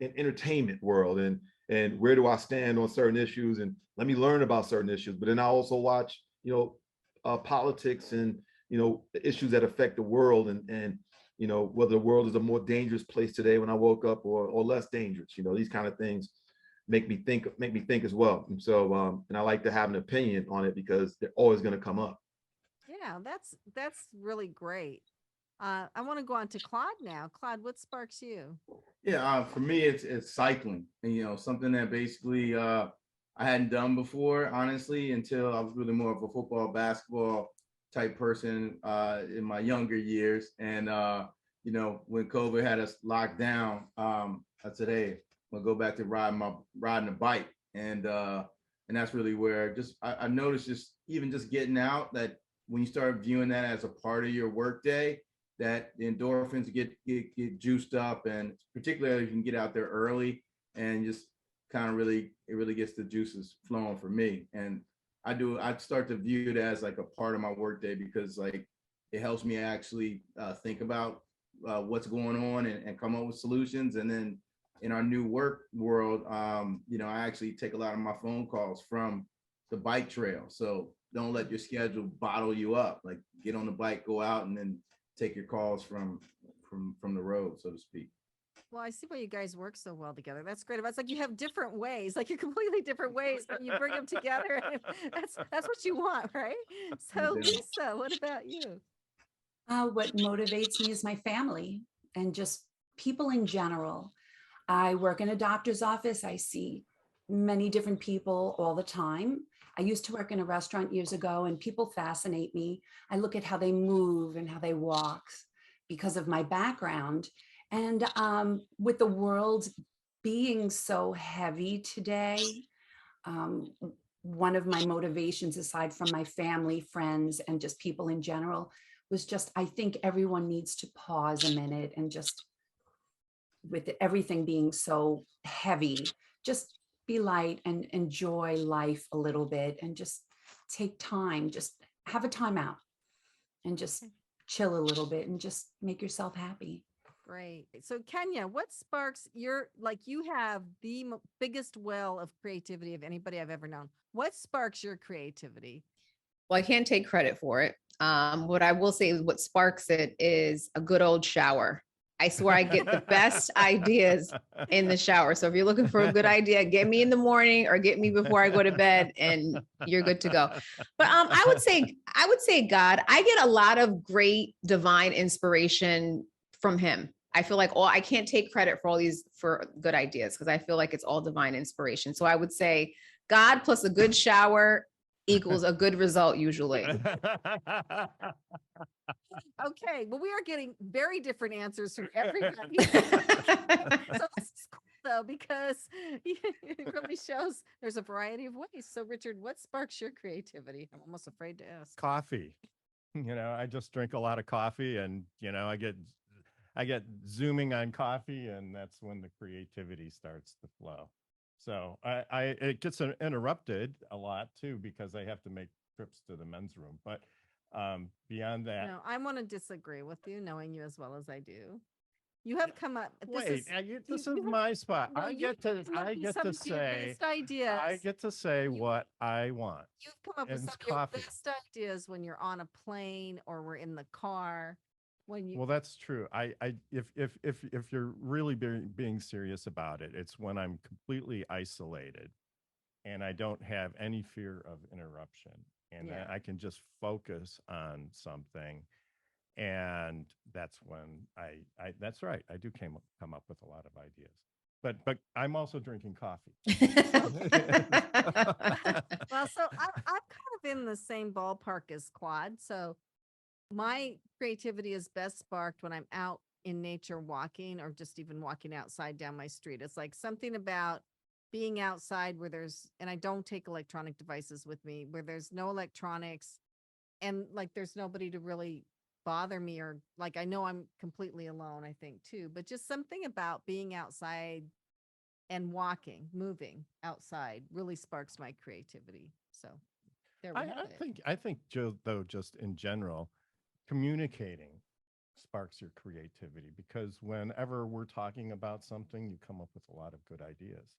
entertainment world, and where do I stand on certain issues, and let me learn about certain issues. But then I also watch politics and issues that affect the world, and whether the world is a more dangerous place today when I woke up, or less dangerous. These kind of things make me think as well. And so and I like to have an opinion on it because they're always going to come up. Yeah, that's really great. I want to go on to Claude now. Claude, what sparks you? Yeah, for me, it's cycling, and something that basically I hadn't done before, honestly, until I was really more of a football, basketball type person in my younger years. And when COVID had us locked down, I said, "Hey, I'm gonna go back to riding a bike," and that's really where I noticed just getting out, that when you start viewing that as a part of your workday, that the endorphins get juiced up, and particularly if you can get out there early and just kind of it really gets the juices flowing for me. And I start to view it as like a part of my workday, because like it helps me actually think about what's going on and come up with solutions. And then in our new work world, I actually take a lot of my phone calls from the bike trail. So don't let your schedule bottle you up. Like, get on the bike, go out, and then take your calls from the road, so to speak. Well, I see why you guys work so well together. That's great. It's like you have different ways, like you're completely different ways, but you bring them together. And that's what you want, right? So, Lisa, what about you? What motivates me is my family and just people in general. I work in a doctor's office. I see many different people all the time. I used to work in a restaurant years ago, and people fascinate me. I look at how they move and how they walk because of my background. And with the world being so heavy today, one of my motivations, aside from my family, friends, and just people in general, was just, I think everyone needs to pause a minute and just, with everything being so heavy, just be light and enjoy life a little bit, and just take time, just have a timeout and just chill a little bit and just make yourself happy. Great. So, Kenya, what sparks you have the biggest well of creativity of anybody I've ever known. What sparks your creativity? Well, I can't take credit for it. What I will say is what sparks it is a good old shower. I swear I get the best ideas in the shower. So if you're looking for a good idea, get me in the morning or get me before I go to bed, and you're good to go. But I would say God, I get a lot of great divine inspiration from him. I feel like I can't take credit for for good ideas, because I feel like it's all divine inspiration. So I would say God plus a good shower equals a good result usually. Okay, well, we are getting very different answers from everybody. So this is cool, though, because it really shows there's a variety of ways. So, Richard, what sparks your creativity? I'm almost afraid to ask. Coffee. I just drink a lot of coffee, and I get zooming on coffee, and that's when the creativity starts to flow. So it gets interrupted a lot too, because I have to make trips to the men's room. But beyond that, No, I want to disagree with you, knowing you as well as I do. You have come up. this is my spot. No, I you get to come up with some of your best ideas. I get to say what I want. You've come up with And some it's of your coffee. best ideas when you're on a plane or we're in the car. Well, that's true. If you're really being serious about it, it's when I'm completely isolated and I don't have any fear of interruption, and Yeah. I can just focus on something. And that's when that's right. I do come up with a lot of ideas, but I'm also drinking coffee. Well, so I'm kind of in the same ballpark as Claude. So my creativity is best sparked when I'm out in nature walking or just even walking outside down my street. It's like something about being outside where and I don't take electronic devices with me, where there's no electronics and like there's nobody to really bother me, or like I know I'm completely alone, I think too, but just something about being outside and walking, moving outside really sparks my creativity. So there we I, have I it. think I think though, just in general, communicating sparks your creativity, because whenever we're talking about something, you come up with a lot of good ideas.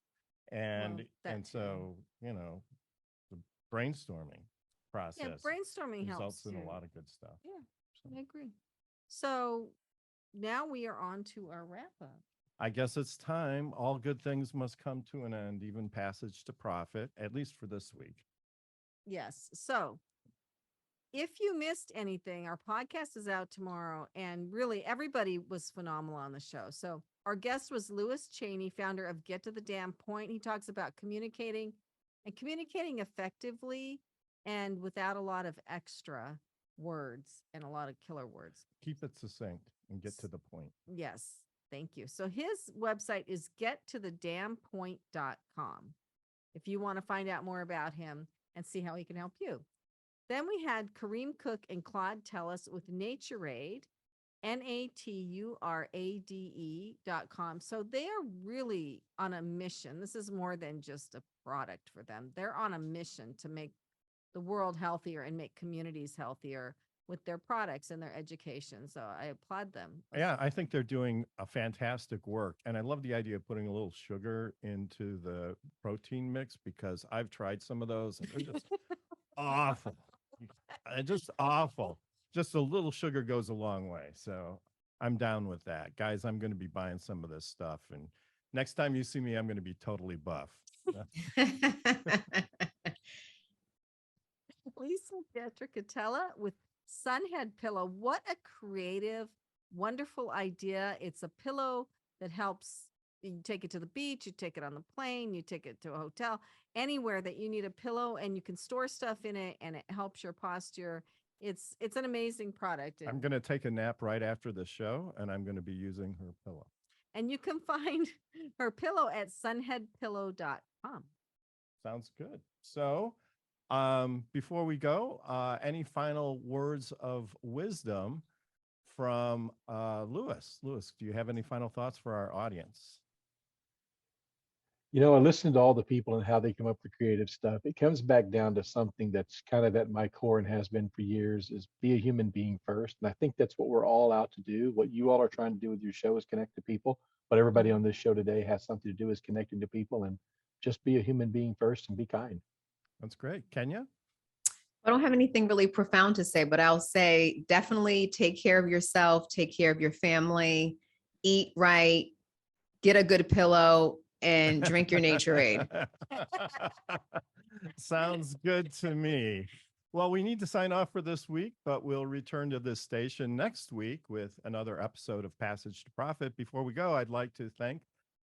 Well, that And too. so, the brainstorming Yeah, process brainstorming helps results in a too. lot of good stuff. Yeah, So I agree. So now we are on to our wrap up. I guess it's time. All good things must come to an end, even passage to profit, at least for this week. Yes. So if you missed anything, our podcast is out tomorrow, and really everybody was phenomenal on the show. So our guest was Lewis Chaney, founder of Get to the Damn Point. He talks about communicating and communicating effectively and without a lot of extra words and a lot of killer words. Keep it succinct and get to the point. Yes. Thank you. So his website is gettothedamnpoint.com if you want to find out more about him and see how he can help you. Then we had Kareem Cook and Claude Tellis with Naturade, naturade.com. So they are really on a mission. This is more than just a product for them. They're on a mission to make the world healthier and make communities healthier with their products and their education. So I applaud them. Yeah, I think they're doing a fantastic work. And I love the idea of putting a little sugar into the protein mix, because I've tried some of those and they're just awful. Just awful. Just a little sugar goes a long way. So I'm down with that. Guys, I'm going to be buying some of this stuff. And next time you see me, I'm going to be totally buff. Lisa Pietracatella with Sunhead Pillow. What a creative, wonderful idea. It's a pillow that helps you take it to the beach, you take it on the plane, you take it to a hotel, anywhere that you need a pillow, and you can store stuff in it and it helps your posture. It's an amazing product. I'm going to take a nap right after the show, and I'm going to be using her pillow. And you can find her pillow at sunheadpillow.com. Sounds good. So, before we go, any final words of wisdom from Lewis? Lewis, do you have any final thoughts for our audience? I listened to all the people and how they come up with creative stuff. It comes back down to something that's kind of at my core and has been for years, is be a human being first. And I think that's what we're all out to do. What you all are trying to do with your show is connect to people. What everybody on this show today has something to do is connecting to people, and just be a human being first and be kind. That's great. Kenya? I don't have anything really profound to say, but I'll say definitely take care of yourself, take care of your family, eat right, get a good pillow, and drink your Naturade. Sounds good to me. Well, we need to sign off for this week, but we'll return to this station next week with another episode of Passage to Profit. Before we go, I'd like to thank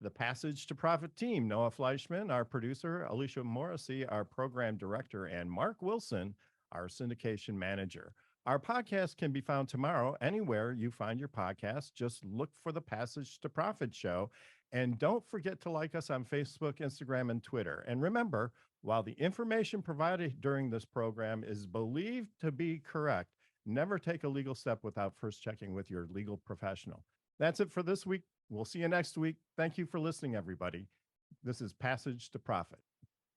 the Passage to Profit team: Noah Fleischman, our producer; Alicia Morrissey, our program director; and Mark Wilson, our syndication manager. Our podcast can be found tomorrow anywhere you find your podcast. Just look for the Passage to Profit show. And don't forget to like us on Facebook, Instagram, and Twitter. And remember, while the information provided during this program is believed to be correct, never take a legal step without first checking with your legal professional. That's it for this week. We'll see you next week. Thank you for listening, everybody. This is Passage to Profit.